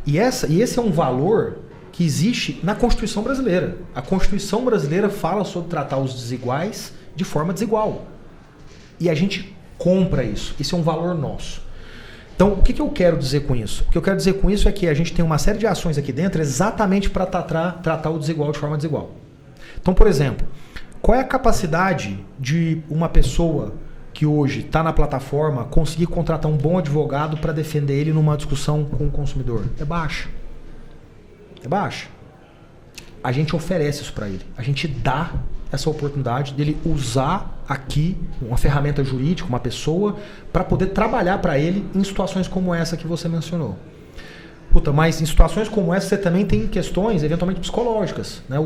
E esse é um valor que existe na Constituição brasileira. A Constituição brasileira fala sobre tratar os desiguais de forma desigual. E a gente compra isso. Isso é um valor nosso. Então, o que eu quero dizer com isso? O que eu quero dizer com isso é que a gente tem uma série de ações aqui dentro exatamente para tratar o desigual de forma desigual. Então, por exemplo, Qual é a capacidade de uma pessoa que hoje está na plataforma conseguir contratar um bom advogado para defender ele numa discussão com o consumidor? É baixa. É baixa. A gente oferece isso para ele. A gente dá essa oportunidade dele usar aqui uma ferramenta jurídica, uma pessoa, para poder trabalhar para ele em situações como essa que você mencionou. Puta, mas em situações como essa você também tem questões eventualmente psicológicas, né?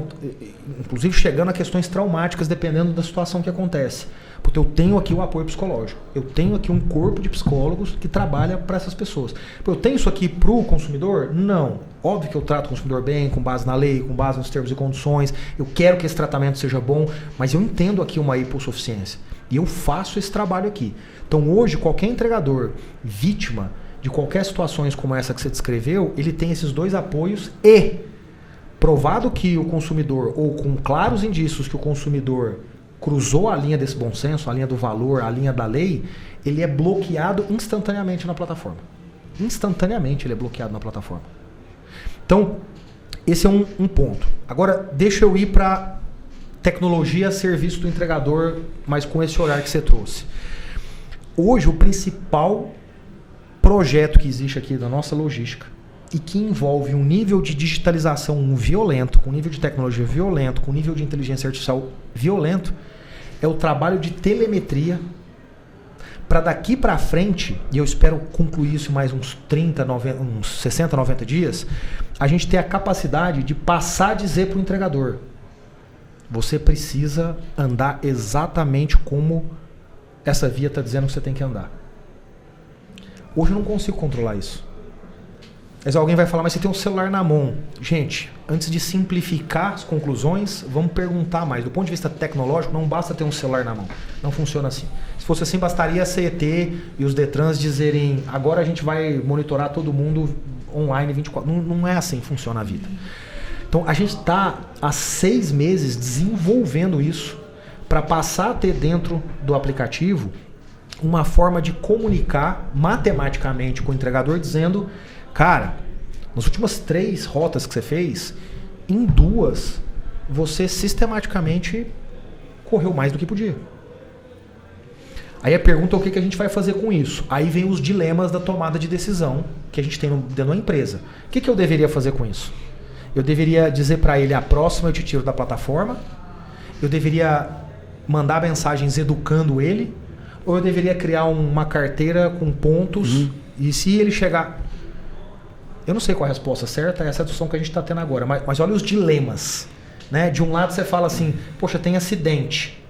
Inclusive chegando a questões traumáticas dependendo da situação que acontece. Porque eu tenho aqui o apoio psicológico. Eu tenho aqui um corpo de psicólogos que trabalha para essas pessoas. Eu tenho isso aqui para o consumidor? Não. Óbvio que eu trato o consumidor bem, com base na lei, com base nos termos e condições. Eu quero que esse tratamento seja bom, mas eu entendo aqui uma hipossuficiência. E eu faço esse trabalho aqui. Então hoje, qualquer entregador vítima de qualquer situações como essa que você descreveu, ele tem esses dois apoios e, provado que o consumidor, ou com claros indícios que o consumidor cruzou a linha desse bom senso, a linha do valor, a linha da lei, ele é bloqueado instantaneamente na plataforma. Instantaneamente ele é bloqueado na plataforma. Então, esse é um ponto. Agora, deixa eu ir para tecnologia, serviço do entregador, mas com esse olhar que você trouxe. Hoje, o principal projeto que existe aqui da nossa logística e que envolve um nível de digitalização violento, com nível de tecnologia violento, com nível de inteligência artificial violento, é o trabalho de telemetria para daqui para frente, e eu espero concluir isso em mais uns 60, 90 dias, a gente ter a capacidade de passar a dizer para o entregador: você precisa andar exatamente como essa via está dizendo que você tem que andar. Hoje eu não consigo controlar isso. Mas alguém vai falar, mas você tem um celular na mão. Gente, antes de simplificar as conclusões, vamos perguntar mais. Do ponto de vista tecnológico, não basta ter um celular na mão. Não funciona assim. Se fosse assim, bastaria a CET e os Detrans dizerem: agora a gente vai monitorar todo mundo online 24. Não é assim que funciona a vida. Então, a gente está há 6 meses desenvolvendo isso para passar a ter dentro do aplicativo uma forma de comunicar matematicamente com o entregador, dizendo: cara, nas últimas 3 rotas que você fez, em 2 você sistematicamente correu mais do que podia. Aí a pergunta é o que a gente vai fazer com isso. Aí vem os dilemas da tomada de decisão que a gente tem dentro de uma empresa. O que eu deveria fazer com isso? Eu deveria dizer para ele: a próxima eu te tiro da plataforma? Eu deveria mandar mensagens educando ele? Ou eu deveria criar uma carteira com pontos e se ele chegar... Eu não sei qual a resposta certa, essa é a discussão que a gente está tendo agora, mas olha os dilemas. Né? De um lado você fala assim: poxa, tem acidente.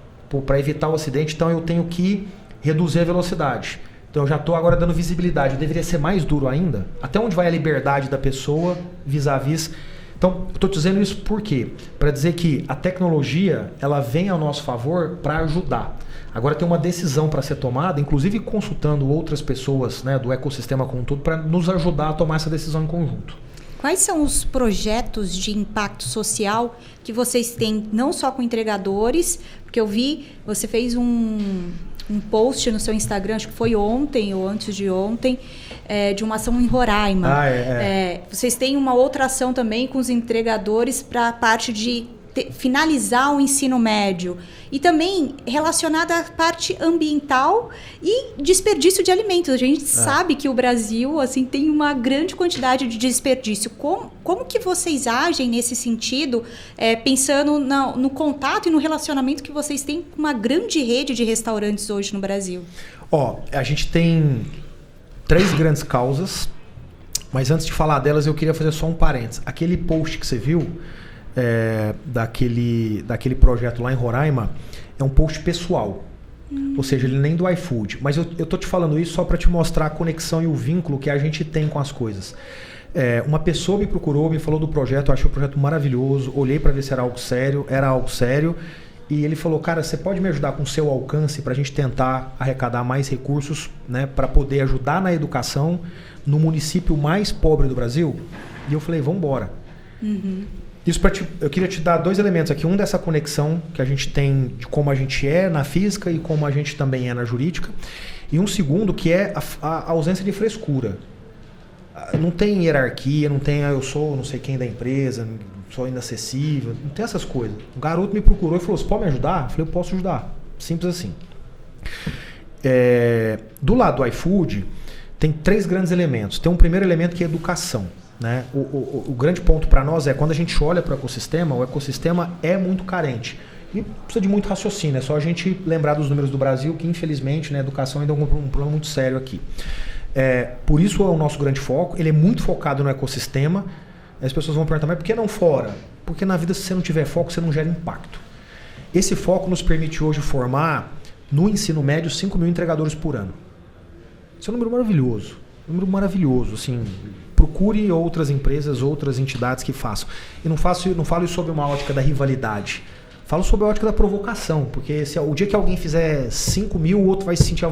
Para evitar o acidente, então eu tenho que reduzir a velocidade. Então eu já estou agora dando visibilidade. Eu deveria ser mais duro ainda? Até onde vai a liberdade da pessoa vis-à-vis? Então, eu estou dizendo isso por quê? Para dizer que a tecnologia ela vem ao nosso favor para ajudar. Agora tem uma decisão para ser tomada, inclusive consultando outras pessoas, né, do ecossistema como um todo, para nos ajudar a tomar essa decisão em conjunto. Quais são os projetos de impacto social que vocês têm, não só com entregadores, porque eu vi, você fez um post no seu Instagram, acho que foi ontem ou antes de ontem, de uma ação em Roraima. Vocês têm uma outra ação também com os entregadores para a parte de finalizar o ensino médio e também relacionada à parte ambiental e desperdício de alimentos. A gente sabe que o Brasil assim tem uma grande quantidade de desperdício. Como que vocês agem nesse sentido, pensando no contato e no relacionamento que vocês têm com uma grande rede de restaurantes hoje no Brasil? A gente tem 3 grandes causas, mas antes de falar delas eu queria fazer só um parênteses. Aquele post que você viu daquele projeto lá em Roraima é um post pessoal, ou seja, ele nem do iFood, mas eu tô te falando isso só para te mostrar a conexão e o vínculo que a gente tem com as coisas. Uma pessoa me procurou, me falou do projeto, eu achei o projeto maravilhoso, olhei para ver se era algo sério, e ele falou: cara, você pode me ajudar com o seu alcance para a gente tentar arrecadar mais recursos, né, para poder ajudar na educação no município mais pobre do Brasil? E eu falei: vamos embora. Isso eu queria te dar 2 elementos aqui. Um dessa conexão que a gente tem de como a gente é na física e como a gente também é na jurídica. E um segundo que é a ausência de frescura. Não tem hierarquia, não tem eu sou não sei quem da empresa, sou inacessível, não tem essas coisas. O garoto me procurou e falou, você pode me ajudar? Eu falei, eu posso ajudar. Simples assim. Do lado do iFood, tem 3 grandes elementos. Tem um primeiro elemento que é educação. Né? O grande ponto para nós é quando a gente olha para o ecossistema é muito carente. E precisa de muito raciocínio. É só a gente lembrar dos números do Brasil, que infelizmente, né, a educação ainda é um problema muito sério aqui. Por isso é o nosso grande foco. Ele é muito focado no ecossistema. As pessoas vão perguntar, mas por que não fora? Porque na vida, se você não tiver foco, você não gera impacto. Esse foco nos permite hoje formar, no ensino médio, 5 mil entregadores por ano. Isso é um número maravilhoso. Assim, procure outras empresas, outras entidades que façam. E não falo isso sob uma ótica da rivalidade. Falo sobre a ótica da provocação. Porque o dia que alguém fizer 5 mil, o outro vai se sentir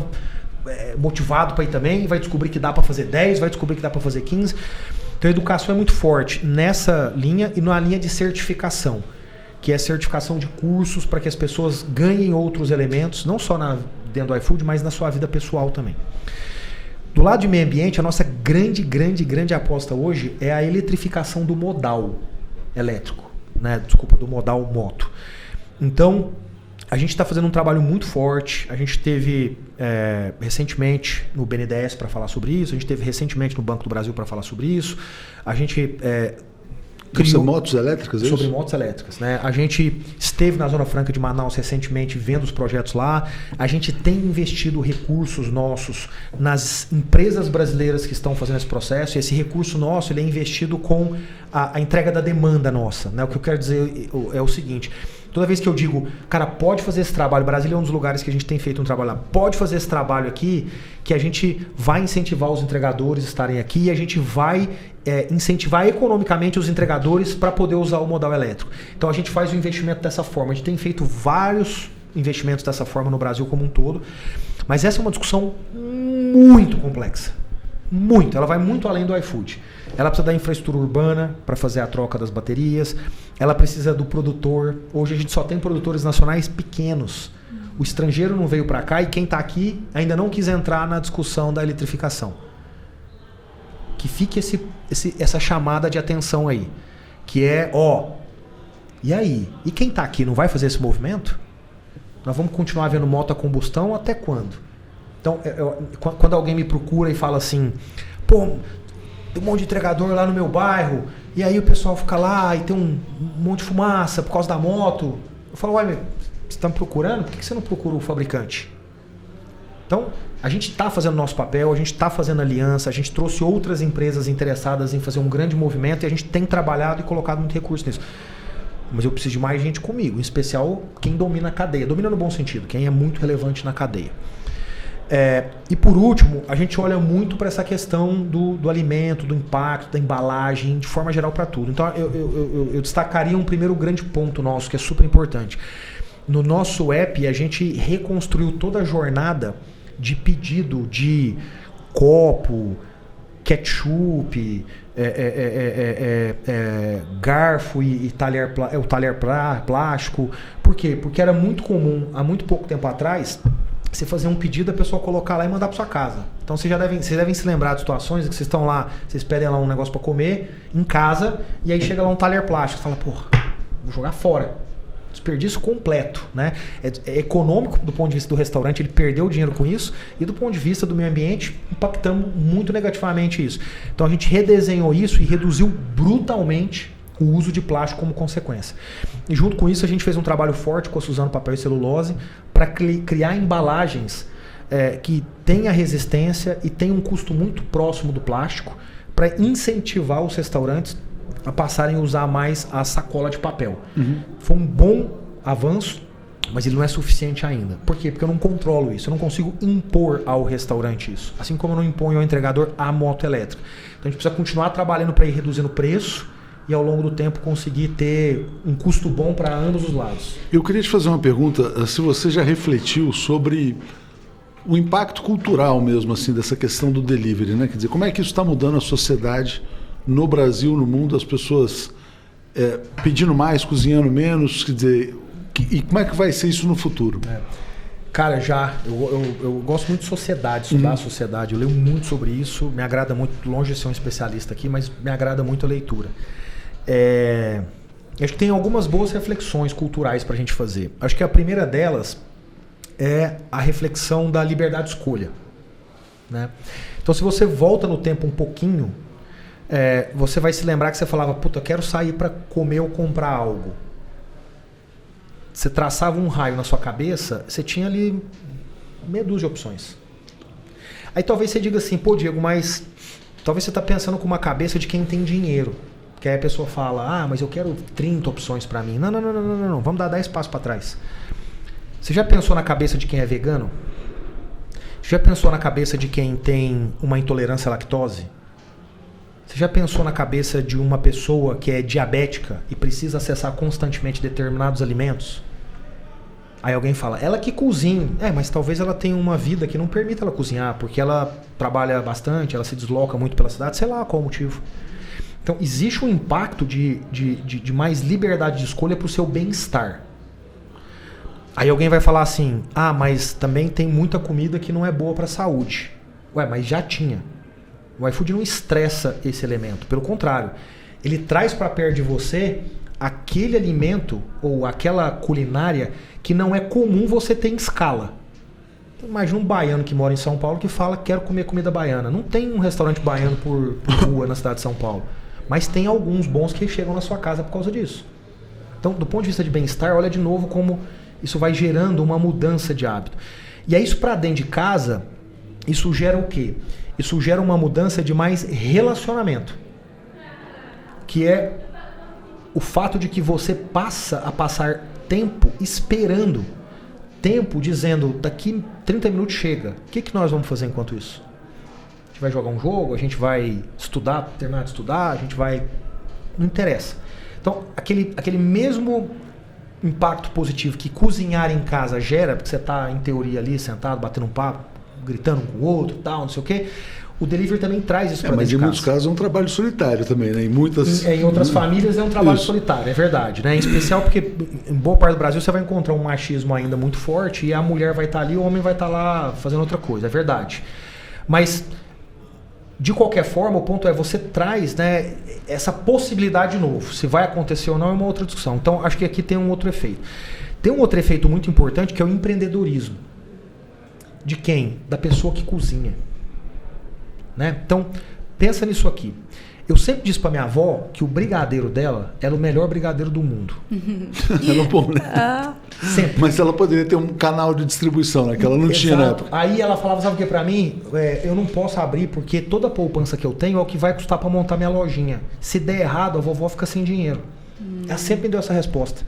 motivado para ir também, vai descobrir que dá para fazer 10, vai descobrir que dá para fazer 15. Então a educação é muito forte nessa linha e na linha de certificação, que é certificação de cursos para que as pessoas ganhem outros elementos, não só dentro do iFood, mas na sua vida pessoal também. Do lado de meio ambiente, a nossa grande aposta hoje é a eletrificação do modal elétrico, né? Do modal moto. Então, a gente está fazendo um trabalho muito forte. A gente teve recentemente no BNDES para falar sobre isso, a gente teve recentemente no Banco do Brasil para falar sobre isso. A gente criou motos elétricas, sobre motos elétricas, né? A gente esteve na Zona Franca de Manaus recentemente vendo os projetos lá. A gente tem investido recursos nossos nas empresas brasileiras que estão fazendo esse processo. E esse recurso nosso ele é investido com a entrega da demanda nossa, né? O que eu quero dizer é o seguinte: toda vez que eu digo, cara, pode fazer esse trabalho, Brasília é um dos lugares que a gente tem feito um trabalho lá, pode fazer esse trabalho aqui, que a gente vai incentivar os entregadores a estarem aqui e a gente vai incentivar economicamente os entregadores para poder usar o modal elétrico. Então a gente faz o investimento dessa forma. A gente tem feito vários investimentos dessa forma no Brasil como um todo, mas essa é uma discussão muito complexa. Muito. Ela vai muito além do iFood. Ela precisa da infraestrutura urbana para fazer a troca das baterias. Ela precisa do produtor. Hoje a gente só tem produtores nacionais pequenos. O estrangeiro não veio para cá e quem está aqui ainda não quis entrar na discussão da eletrificação. Que fique essa chamada de atenção aí. Que é, e aí? E quem está aqui não vai fazer esse movimento? Nós vamos continuar vendo moto a combustão até quando? Então, quando alguém me procura e fala assim, tem um monte de entregador lá no meu bairro, e aí o pessoal fica lá e tem um monte de fumaça por causa da moto. Eu falo, você está me procurando? Por que você não procura o fabricante? Então, a gente está fazendo nosso papel, a gente está fazendo aliança, a gente trouxe outras empresas interessadas em fazer um grande movimento e a gente tem trabalhado e colocado muito recurso nisso. Mas eu preciso de mais gente comigo, em especial quem domina a cadeia. Domina no bom sentido, quem é muito relevante na cadeia. E por último, a gente olha muito para essa questão do alimento, do impacto, da embalagem, de forma geral para tudo. Então eu destacaria um primeiro grande ponto nosso, que é super importante. No nosso app, a gente reconstruiu toda a jornada de pedido de copo, ketchup, garfo e talher, o talher plástico. Por quê? Porque era muito comum, há muito pouco tempo atrás, você fazer um pedido, a pessoa colocar lá e mandar para sua casa. Então vocês devem se lembrar de situações que vocês estão lá, vocês pedem lá um negócio para comer em casa e aí chega lá um talher plástico. Você fala, vou jogar fora. Desperdício completo, né? É econômico do ponto de vista do restaurante, ele perdeu dinheiro com isso, e do ponto de vista do meio ambiente, impactamos muito negativamente isso. Então a gente redesenhou isso e reduziu brutalmente o uso de plástico como consequência. E junto com isso a gente fez um trabalho forte com a Suzano Papel e Celulose para criar embalagens que tenha resistência e tenha um custo muito próximo do plástico para incentivar os restaurantes a passarem a usar mais a sacola de papel. Foi um bom avanço, mas ele não é suficiente ainda. Por quê? Porque eu não controlo isso, eu não consigo impor ao restaurante isso. Assim como eu não imponho ao entregador a moto elétrica. Então a gente precisa continuar trabalhando para ir reduzindo o preço e ao longo do tempo conseguir ter um custo bom para ambos os lados. Eu queria te fazer uma pergunta, se você já refletiu sobre o impacto cultural mesmo assim dessa questão do delivery, né? Quer dizer, como é que isso está mudando a sociedade no Brasil, no mundo, as pessoas pedindo mais, cozinhando menos, quer dizer, e como é que vai ser isso no futuro? Cara, já. Eu gosto muito de sociedade, estudar a sociedade. Eu leio muito sobre isso. Me agrada muito, longe de ser um especialista aqui, mas me agrada muito a leitura. Acho que tem algumas boas reflexões culturais para a gente fazer. Acho que a primeira delas é a reflexão da liberdade de escolha. Né? Então, se você volta no tempo um pouquinho, você vai se lembrar que você falava, puta, eu quero sair para comer ou comprar algo. Você traçava um raio na sua cabeça, você tinha ali meia dúzia de opções. Aí talvez você diga assim, pô, Diego, mas talvez você está pensando com uma cabeça de quem tem dinheiro. Que aí a pessoa fala, mas eu quero 30 opções para mim. Não, vamos dar 10 passos para trás. Você já pensou na cabeça de quem é vegano? Você já pensou na cabeça de quem tem uma intolerância à lactose? Você já pensou na cabeça de uma pessoa que é diabética e precisa acessar constantemente determinados alimentos? Aí alguém fala, ela que cozinha. Mas talvez ela tenha uma vida que não permita ela cozinhar, porque ela trabalha bastante, ela se desloca muito pela cidade, sei lá qual o motivo. Então, existe um impacto de mais liberdade de escolha para o seu bem-estar. Aí alguém vai falar assim, mas também tem muita comida que não é boa para a saúde. Mas já tinha. O iFood não estressa esse elemento. Pelo contrário, ele traz para perto de você aquele alimento ou aquela culinária que não é comum você ter em escala. Imagina um baiano que mora em São Paulo que fala que quero comer comida baiana. Não tem um restaurante baiano por rua na cidade de São Paulo. Mas tem alguns bons que chegam na sua casa por causa disso. Então, do ponto de vista de bem-estar, olha de novo como isso vai gerando uma mudança de hábito. E aí isso para dentro de casa, isso gera o quê? Isso gera uma mudança de mais relacionamento. Que é o fato de que você passa a passar tempo esperando. Tempo dizendo, daqui 30 minutos chega. O que nós vamos fazer enquanto isso? A gente vai jogar um jogo? A gente vai estudar, terminar de estudar? A gente vai... Não interessa. Então, aquele mesmo impacto positivo que cozinhar em casa gera, porque você está, em teoria, ali, sentado, batendo um papo, gritando um com o outro, tal, não sei o quê. O delivery também traz isso para dentro de casa. Mas em muitos casos é um trabalho solitário também, né? Em outras famílias é um trabalho solitário, é verdade. Né? Em especial porque em boa parte do Brasil você vai encontrar um machismo ainda muito forte e a mulher vai estar ali, o homem vai estar lá fazendo outra coisa, é verdade. Mas, de qualquer forma, o ponto é, você traz, né, essa possibilidade de novo. Se vai acontecer ou não é uma outra discussão. Então, acho que aqui tem um outro efeito. Tem um outro efeito muito importante que é o empreendedorismo. De quem? Da pessoa que cozinha. Né? Então, pensa nisso aqui. Eu sempre disse para minha avó que o brigadeiro dela era o melhor brigadeiro do mundo. Ela bom, né? Sempre. Mas ela poderia ter um canal de distribuição, né? Que ela não tinha na época. Aí ela falava, sabe o que para mim? Eu não posso abrir porque toda a poupança que eu tenho é o que vai custar para montar minha lojinha. Se der errado, a vovó fica sem dinheiro. Ela sempre me deu essa resposta.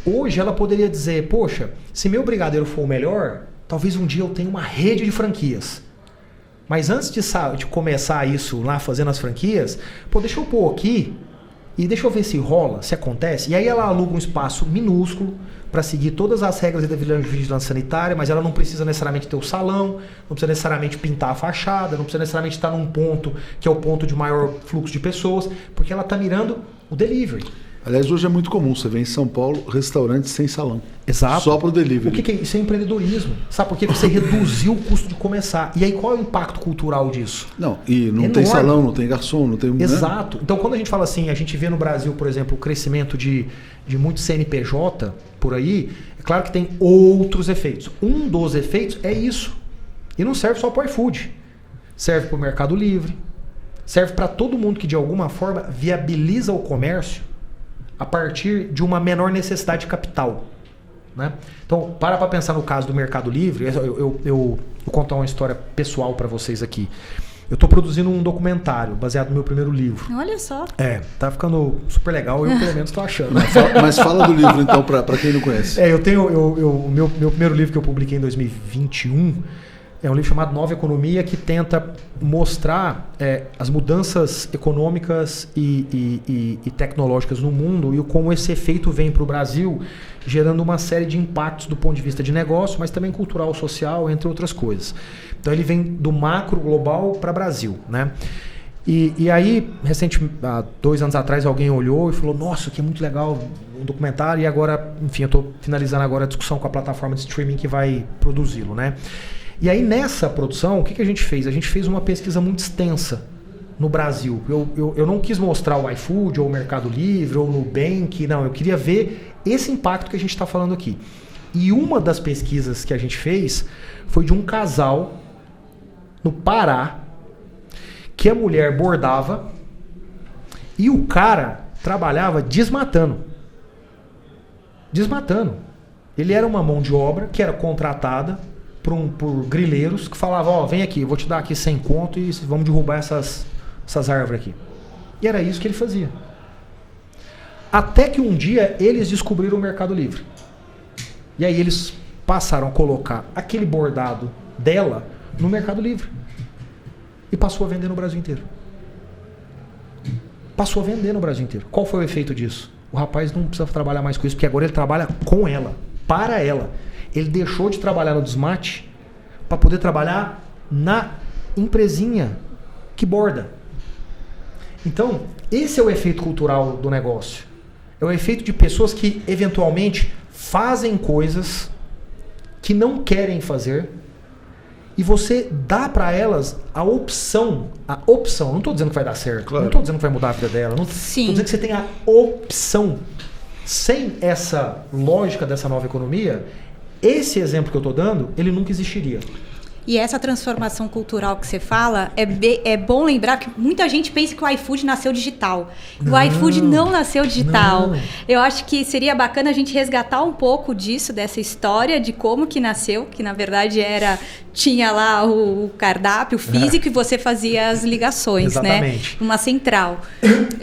Hoje ela poderia dizer, poxa, se meu brigadeiro for o melhor, talvez um dia eu tenha uma rede de franquias. Mas antes de começar isso lá, fazendo as franquias, deixa eu pôr aqui e deixa eu ver se rola, se acontece. E aí ela aluga um espaço minúsculo para seguir todas as regras da vigilância sanitária, mas ela não precisa necessariamente ter o salão, não precisa necessariamente pintar a fachada, não precisa necessariamente estar num ponto que é o ponto de maior fluxo de pessoas, porque ela está mirando o delivery. Aliás, hoje é muito comum, você vê em São Paulo restaurantes sem salão. Exato. Só para o delivery. O que é isso? Isso é empreendedorismo. Sabe por quê? Porque você reduziu o custo de começar. E aí qual é o impacto cultural disso? Não, e não tem salão, não tem garçom, não tem... Exato. Né? Então quando a gente fala assim, a gente vê no Brasil, por exemplo, o crescimento de muito CNPJ por aí, é claro que tem outros efeitos. Um dos efeitos é isso. E não serve só para o iFood. Serve para o Mercado Livre, serve para todo mundo que de alguma forma viabiliza o comércio a partir de uma menor necessidade de capital. Né? Então, para pensar no caso do Mercado Livre, eu vou contar uma história pessoal para vocês aqui. Eu estou produzindo um documentário baseado no meu primeiro livro. Olha só. Tá ficando super legal, eu pelo menos estou achando. Mas fala do livro então, para quem não conhece. O meu primeiro livro que eu publiquei em 2021 é um livro chamado Nova Economia, que tenta mostrar as mudanças econômicas e tecnológicas no mundo e como esse efeito vem para o Brasil, gerando uma série de impactos do ponto de vista de negócio, mas também cultural, social, entre outras coisas. Então ele vem do macro global para o Brasil. Né? E aí, há 2 anos atrás, alguém olhou e falou, nossa, que é muito legal um documentário, e agora, enfim, eu estou finalizando agora a discussão com a plataforma de streaming que vai produzi-lo, né? E aí, nessa produção, o que a gente fez? A gente fez uma pesquisa muito extensa no Brasil. Eu não quis mostrar o iFood, ou o Mercado Livre, ou o Nubank, não, eu queria ver esse impacto que a gente está falando aqui. E uma das pesquisas que a gente fez foi de um casal no Pará, que a mulher bordava e o cara trabalhava desmatando. Desmatando. Ele era uma mão de obra que era contratada por grileiros que falavam, vem aqui, eu vou te dar aqui 100 conto e vamos derrubar essas árvores aqui. E era isso que ele fazia. Até que um dia eles descobriram o Mercado Livre. E aí eles passaram a colocar aquele bordado dela no Mercado Livre. E passou a vender no Brasil inteiro. Passou a vender no Brasil inteiro. Qual foi o efeito disso? O rapaz não precisa trabalhar mais com isso, porque agora ele trabalha com ela, para ela. Ele deixou de trabalhar no desmate para poder trabalhar na empresinha que borda. Então, esse é o efeito cultural do negócio. É o efeito de pessoas que, eventualmente, fazem coisas que não querem fazer e você dá para elas a opção. Não estou dizendo que vai dar certo, claro. Não estou dizendo que vai mudar a vida dela. Estou dizendo que você tem a opção. Sem essa lógica dessa nova economia, esse exemplo que eu estou dando, ele nunca existiria. E essa transformação cultural que você fala, é bom lembrar que muita gente pensa que o iFood nasceu digital. O iFood não nasceu digital. Não. Eu acho que seria bacana a gente resgatar um pouco disso, dessa história de como que nasceu, que na verdade tinha lá o cardápio físico e você fazia as ligações, exatamente, né? Uma central.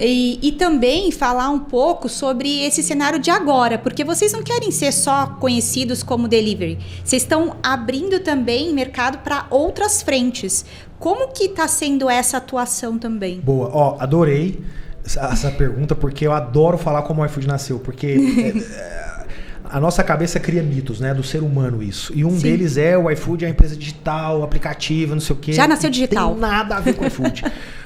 E também falar um pouco sobre esse cenário de agora, porque vocês não querem ser só conhecidos como delivery. Vocês estão abrindo também mercado para outras frentes. Como que está sendo essa atuação também? Boa. Adorei essa pergunta, porque eu adoro falar como o iFood nasceu, porque a nossa cabeça cria mitos, né, do ser humano isso. E um deles é o iFood é uma empresa digital, aplicativa, não sei o quê. Já nasceu digital. Não tem nada a ver com o iFood.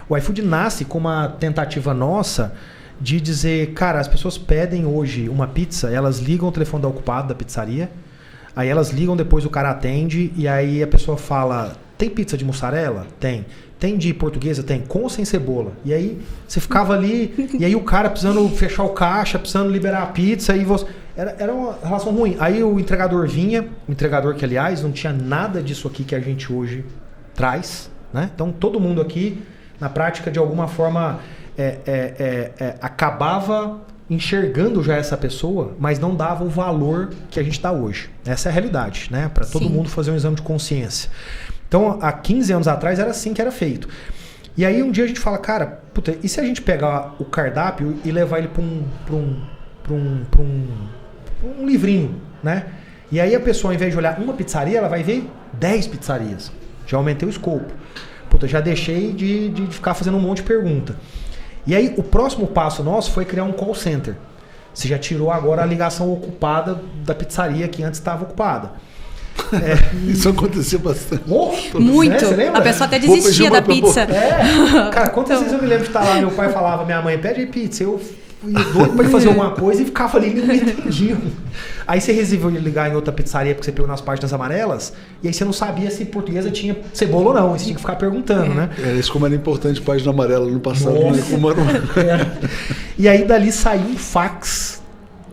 O iFood nasce com uma tentativa nossa de dizer, cara, as pessoas pedem hoje uma pizza, elas ligam o telefone da Ocupado, da pizzaria, aí elas ligam, depois o cara atende, e aí a pessoa fala, tem pizza de mussarela? Tem. Tem de portuguesa? Tem. Com ou sem cebola? E aí você ficava ali, e aí o cara precisando fechar o caixa, precisando liberar a pizza, e você... Era uma relação ruim. Aí o entregador vinha, o entregador que, aliás, não tinha nada disso aqui que a gente hoje traz, né? Então todo mundo aqui, na prática, de alguma forma, acabava enxergando já essa pessoa, mas não dava o valor que a gente dá hoje. Essa é a realidade, né? Para todo mundo fazer um exame de consciência. Então, há 15 anos atrás era assim que era feito. E aí um dia a gente fala, cara, puta, e se a gente pegar o cardápio e levar ele para um livrinho, né? E aí a pessoa, ao invés de olhar uma pizzaria, ela vai ver 10 pizzarias. Já aumentei o escopo. Puta, já deixei de ficar fazendo um monte de pergunta. E aí o próximo passo nosso foi criar um call center. Você já tirou agora a ligação ocupada da pizzaria que antes estava ocupada. Isso acontecia bastante. Muito. A pessoa até desistia da pizza. Cara, quantas vezes eu me lembro de estar lá, meu pai falava, minha mãe, pede aí pizza. Eu fui doido pra ele fazer alguma coisa e ficava ali e não entendia. Aí você resolveu ligar em outra pizzaria porque você pegou nas páginas amarelas, e aí você não sabia se portuguesa tinha cebola ou não. Aí você tinha que ficar perguntando, né? Isso como era importante, página amarela no passado. E aí dali saiu um fax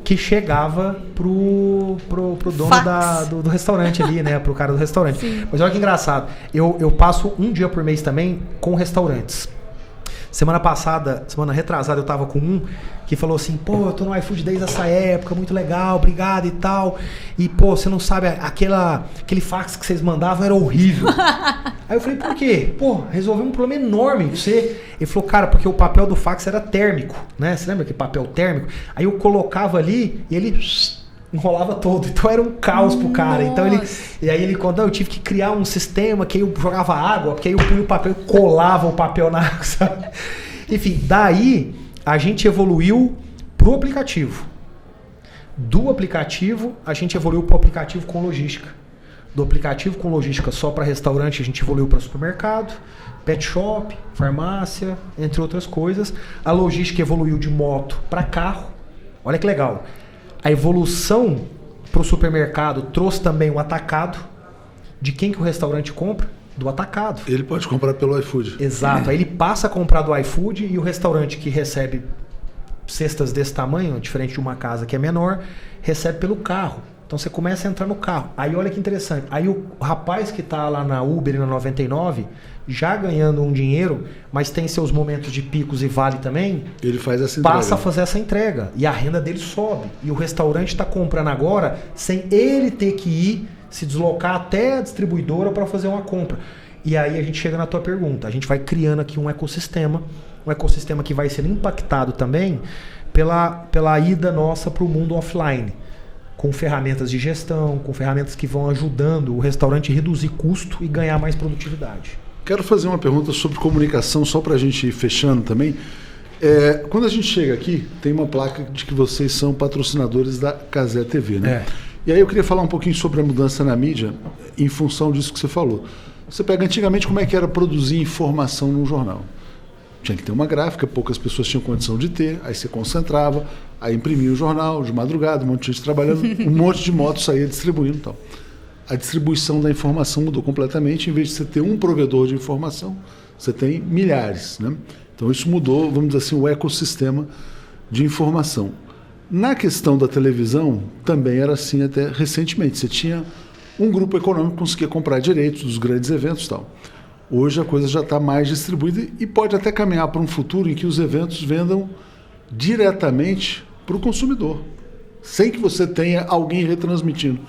que chegava pro dono do restaurante ali, né? Pro cara do restaurante. Sim. Mas olha que engraçado. Eu passo um dia por mês também com restaurantes. Semana retrasada, eu tava com um que falou assim, pô, eu tô no iFood desde essa época, muito legal, obrigado e tal. E, pô, você não sabe, aquele fax que vocês mandavam era horrível. Aí eu falei, por quê? Pô, resolveu um problema enorme pra você. Ele falou, cara, porque o papel do fax era térmico, né? Você lembra que papel térmico? Aí eu colocava ali e ele enrolava todo. Então era um caos pro cara. Então e aí ele contou, eu tive que criar um sistema que eu jogava água, porque aí eu punha o papel e colava o papel na água, sabe? Enfim, daí a gente evoluiu pro aplicativo. Do aplicativo, a gente evoluiu pro aplicativo com logística. Do aplicativo com logística só para restaurante, a gente evoluiu para supermercado, pet shop, farmácia, entre outras coisas. A logística evoluiu de moto para carro. Olha que legal. A evolução para o supermercado trouxe também o atacado. De quem que o restaurante compra? Do atacado. Ele pode comprar pelo iFood. Exato. Aí ele passa a comprar do iFood e o restaurante que recebe cestas desse tamanho, diferente de uma casa que é menor, recebe pelo carro. Então você começa a entrar no carro. Aí olha que interessante. Aí o rapaz que está lá na Uber e na 99, já ganhando um dinheiro, mas tem seus momentos de picos e vale também, ele faz essa entrega. Passa a fazer essa entrega. E a renda dele sobe. E o restaurante está comprando agora sem ele ter que ir se deslocar até a distribuidora para fazer uma compra. E aí a gente chega na tua pergunta. A gente vai criando aqui um ecossistema que vai sendo impactado também pela ida nossa para o mundo offline, com ferramentas de gestão, com ferramentas que vão ajudando o restaurante a reduzir custo e ganhar mais produtividade. Quero fazer uma pergunta sobre comunicação, só para a gente ir fechando também. Quando a gente chega aqui, tem uma placa de que vocês são patrocinadores da Cazé TV, né? E aí eu queria falar um pouquinho sobre a mudança na mídia em função disso que você falou. Você pega antigamente como é que era produzir informação num jornal. Tinha que ter uma gráfica, poucas pessoas tinham condição de ter, aí você concentrava, aí imprimia o jornal de madrugada, um monte de gente trabalhando, um monte de moto saía distribuindo e tal. A distribuição da informação mudou completamente, em vez de você ter um provedor de informação, você tem milhares, né? Então isso mudou, vamos dizer assim, o ecossistema de informação. Na questão da televisão, também era assim até recentemente. Você tinha um grupo econômico que conseguia comprar direitos dos grandes eventos e tal. Hoje a coisa já está mais distribuída e pode até caminhar para um futuro em que os eventos vendam diretamente para o consumidor, sem que você tenha alguém retransmitindo.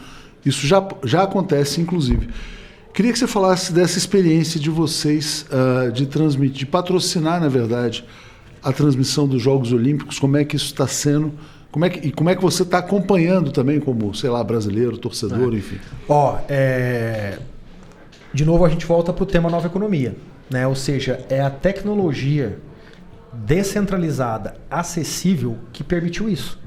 Isso já acontece, inclusive. Queria que você falasse dessa experiência de vocês de transmitir, de patrocinar, na verdade, a transmissão dos Jogos Olímpicos, como é que isso está sendo, como é que você está acompanhando também como, sei lá, brasileiro, torcedor, enfim. De novo a gente volta para o tema nova economia, né? Ou seja, é a tecnologia descentralizada, acessível, que permitiu isso,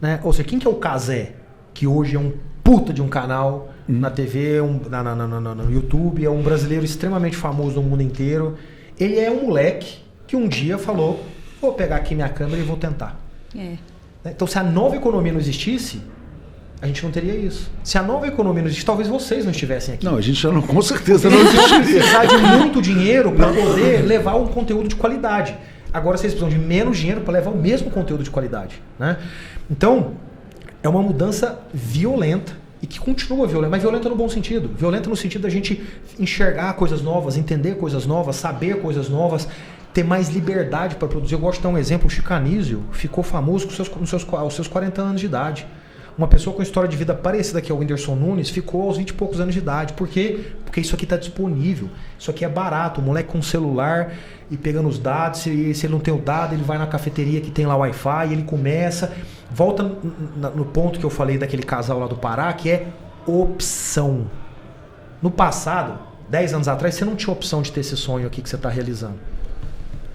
né? Ou seja, quem que é o Cazé, que hoje é um puta de um canal na TV, no YouTube, é um brasileiro extremamente famoso no mundo inteiro. Ele é um moleque que um dia falou, vou pegar aqui minha câmera e vou tentar. Então, se a nova economia não existisse, a gente não teria isso. Se a nova economia não existisse, talvez vocês não estivessem aqui. Não, a gente já não, com certeza não existiria. Precisar de muito dinheiro para poder levar um conteúdo de qualidade. Agora vocês precisam de menos dinheiro para levar o mesmo conteúdo de qualidade, né? Então, é uma mudança violenta e que continua violenta, mas violenta no bom sentido. Violenta no sentido da gente enxergar coisas novas, entender coisas novas, saber coisas novas, ter mais liberdade para produzir. Eu gosto de dar um exemplo. O Chico Anísio ficou famoso aos seus 40 anos de idade. Uma pessoa com história de vida parecida que é o Whindersson Nunes ficou aos 20 e poucos anos de idade. Por quê? Porque isso aqui está disponível. Isso aqui é barato. O moleque com um celular e pegando os dados. Se ele não tem o dado, ele vai na cafeteria que tem lá Wi-Fi e ele começa. Volta no ponto que eu falei daquele casal lá do Pará, que é opção. No passado, 10 anos atrás, você não tinha opção de ter esse sonho aqui que você está realizando.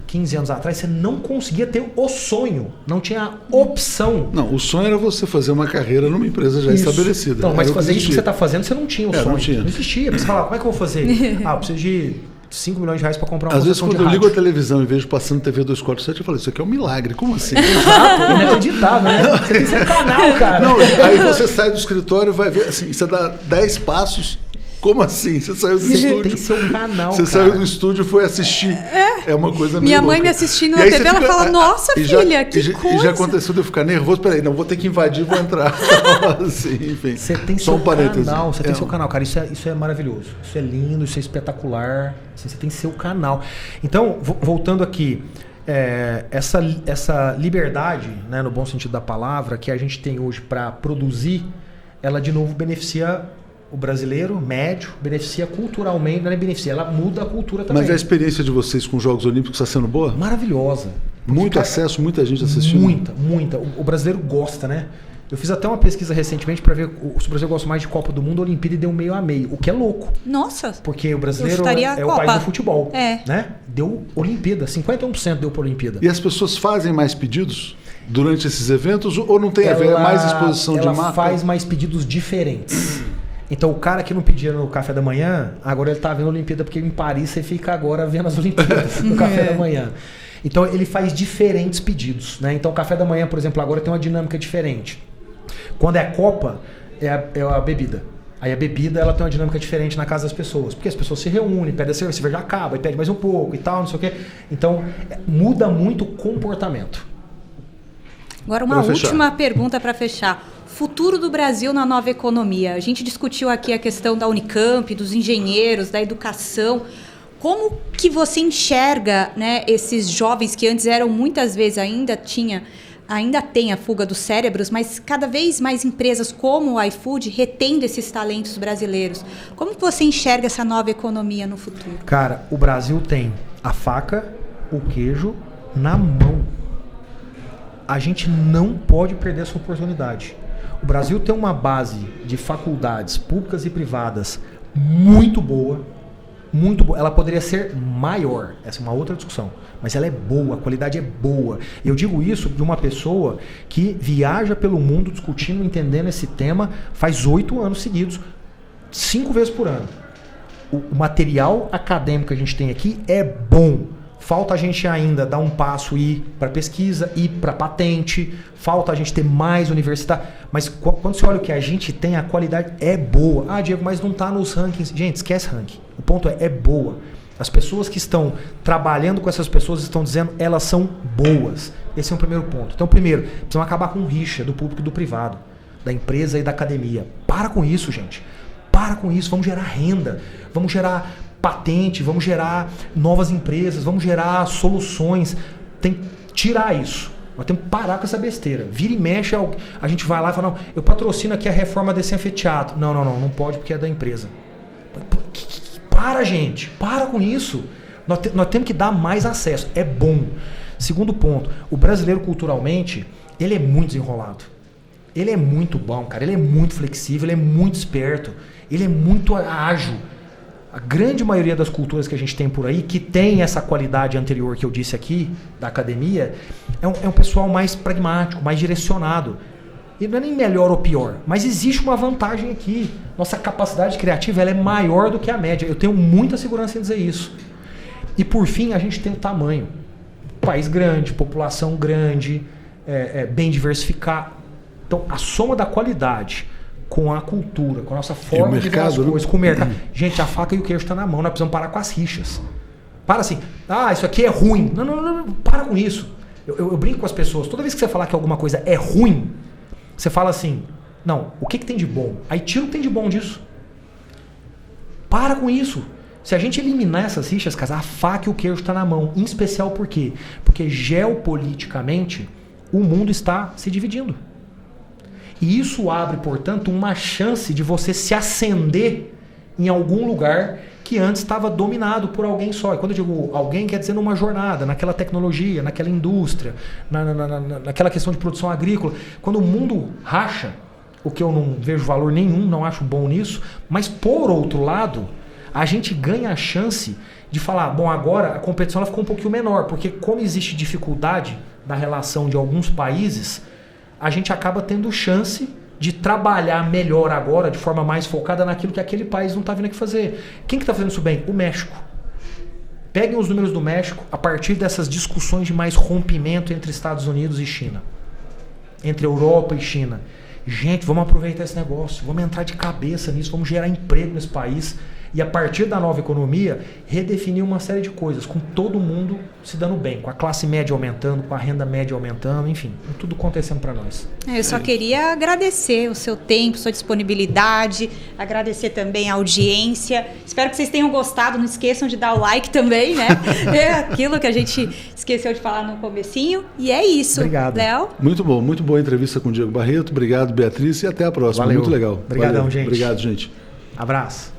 15 anos atrás, você não conseguia ter o sonho. Não tinha opção. Não, o sonho era você fazer uma carreira numa empresa já estabelecida. Não, mas fazer isso que você está fazendo, você não tinha o sonho. Não tinha. Não existia. Você falava, como é que eu vou fazer? Eu preciso de 5 milhões de reais para comprar uma Às vezes, concessão de quando eu rádio. ligo a televisão e vejo passando TV 247, eu falo, isso aqui é um milagre. Como assim? Exato. Inacreditável, né? Você tem seu canal, cara. Não, aí você sai do escritório e vai ver, assim, você dá 10 passos. Como assim? Você saiu do estúdio. Tem seu canal, Você saiu do estúdio e foi assistir. É uma coisa meio Minha mãe louca. me assistindo E na aí TV, você ela fica- fala, nossa, e já- filha, que e já, coisa. E já aconteceu de eu ficar nervoso. Peraí, não, vou ter que invadir, vou entrar. Assim, enfim. Você tem Só seu um parêntese. canal, você tem seu canal, cara. Isso é maravilhoso. Isso é lindo, isso é espetacular. Assim, você tem seu canal. Então, voltando aqui, essa liberdade, né, no bom sentido da palavra, que a gente tem hoje para produzir, ela de novo beneficia o brasileiro médio, beneficia culturalmente, não é beneficia, ela muda a cultura também. Mas a experiência de vocês com os Jogos Olímpicos está sendo boa? Maravilhosa. Muito acesso, muita gente assistindo? Muita. O brasileiro gosta, né? Eu fiz até uma pesquisa recentemente para ver se o Brasil gosta mais de Copa do Mundo ou Olimpíada e deu meio a meio, o que é louco. Nossa. Porque o brasileiro Eu chutaria é o Copa. país do futebol. É. Né? Deu Olimpíada, 51% deu para Olimpíada. E as pessoas fazem mais pedidos durante esses eventos ou não tem a ver? É mais exposição de ela marca? faz mais pedidos diferentes. Então o cara que não pedia no café da manhã, agora ele tá vendo a Olimpíada, porque em Paris você fica agora vendo as Olimpíadas no café da manhã. Então ele faz diferentes pedidos, né? Então o café da manhã, por exemplo, agora tem uma dinâmica diferente. Quando é a Copa, é a bebida. Aí a bebida ela tem uma dinâmica diferente na casa das pessoas. Porque as pessoas se reúnem, pedem a cerveja acaba, e pede mais um pouco e tal, não sei o quê. Então muda muito o comportamento. Agora uma última pergunta para fechar. Futuro do Brasil na nova economia. A gente discutiu aqui a questão da Unicamp, dos engenheiros, da educação. Como que você enxerga, né, esses jovens que antes eram muitas vezes ainda tem a fuga dos cérebros, mas cada vez mais empresas como o iFood retendo esses talentos brasileiros. Como que você enxerga essa nova economia no futuro? Cara, o Brasil tem a faca, o queijo na mão. A gente não pode perder essa oportunidade. O Brasil tem uma base de faculdades públicas e privadas muito boa. Muito boa. Ela poderia ser maior. Essa é uma outra discussão. Mas ela é boa, a qualidade é boa. Eu digo isso de uma pessoa que viaja pelo mundo discutindo, entendendo esse tema faz 8 anos seguidos, 5 vezes por ano. O material acadêmico que a gente tem aqui é bom. Falta a gente ainda dar um passo e ir para pesquisa, ir para patente. Falta a gente ter mais universidade. Mas quando você olha o que a gente tem, a qualidade é boa. Ah, Diego, mas não está nos rankings. Gente, esquece ranking. O ponto é boa. As pessoas que estão trabalhando com essas pessoas estão dizendo elas são boas. Esse é o primeiro ponto. Então, primeiro, precisamos acabar com rixa do público e do privado, da empresa e da academia. Para com isso, gente. Para com isso. Vamos gerar renda. Vamos gerar patente, vamos gerar novas empresas, vamos gerar soluções. Tem que tirar isso. Nós temos que parar com essa besteira. Vira e mexe, a gente vai lá e fala, não, eu patrocino aqui a reforma desse anfiteatro. Não pode porque é da empresa. Para, gente. Para com isso. Nós temos que dar mais acesso. É bom. Segundo ponto, o brasileiro culturalmente, ele é muito desenrolado. Ele é muito bom, cara. Ele é muito flexível, ele é muito esperto. Ele é muito ágil. A grande maioria das culturas que a gente tem por aí, que tem essa qualidade anterior que eu disse aqui, da academia, é um pessoal mais pragmático, mais direcionado. E não é nem melhor ou pior, mas existe uma vantagem aqui. Nossa capacidade criativa ela é maior do que a média. Eu tenho muita segurança em dizer isso. E por fim, a gente tem o tamanho. País grande, população grande, bem diversificado. Então, a soma da qualidade com a cultura, com a nossa forma de ver as coisas, com o mercado. Gente, a faca e o queijo estão na mão, nós precisamos parar com as rixas. Para assim, isso aqui é ruim. Não, para com isso. Eu brinco com as pessoas, toda vez que você falar que alguma coisa é ruim, você fala assim, não, o que tem de bom? Aí tira o que tem de bom disso. Para com isso. Se a gente eliminar essas rixas, a faca e o queijo estão na mão. Em especial por quê? Porque geopoliticamente o mundo está se dividindo. E isso abre, portanto, uma chance de você se acender em algum lugar que antes estava dominado por alguém só. E quando eu digo alguém, quer dizer numa jornada, naquela tecnologia, naquela indústria, naquela questão de produção agrícola. Quando o mundo racha, o que eu não vejo valor nenhum, não acho bom nisso, mas por outro lado, a gente ganha a chance de falar, bom, agora a competição ela ficou um pouquinho menor, porque como existe dificuldade na relação de alguns países, a gente acaba tendo chance de trabalhar melhor agora, de forma mais focada naquilo que aquele país não está vindo aqui fazer. Quem que está fazendo isso bem? O México. Peguem os números do México a partir dessas discussões de mais rompimento entre Estados Unidos e China. Entre Europa e China. Gente, vamos aproveitar esse negócio, vamos entrar de cabeça nisso, vamos gerar emprego nesse país. E a partir da nova economia, redefinir uma série de coisas, com todo mundo se dando bem, com a classe média aumentando, com a renda média aumentando, enfim, tudo acontecendo para nós. Eu só queria agradecer o seu tempo, sua disponibilidade, agradecer também a audiência. Espero que vocês tenham gostado, não esqueçam de dar o like também, né? É aquilo que a gente esqueceu de falar no comecinho. E é isso. Obrigado. Léo? Muito boa entrevista com o Diego Barreto. Obrigado, Beatriz, e até a próxima. Valeu. Muito legal. Obrigadão, gente. Obrigado, gente. Abraço.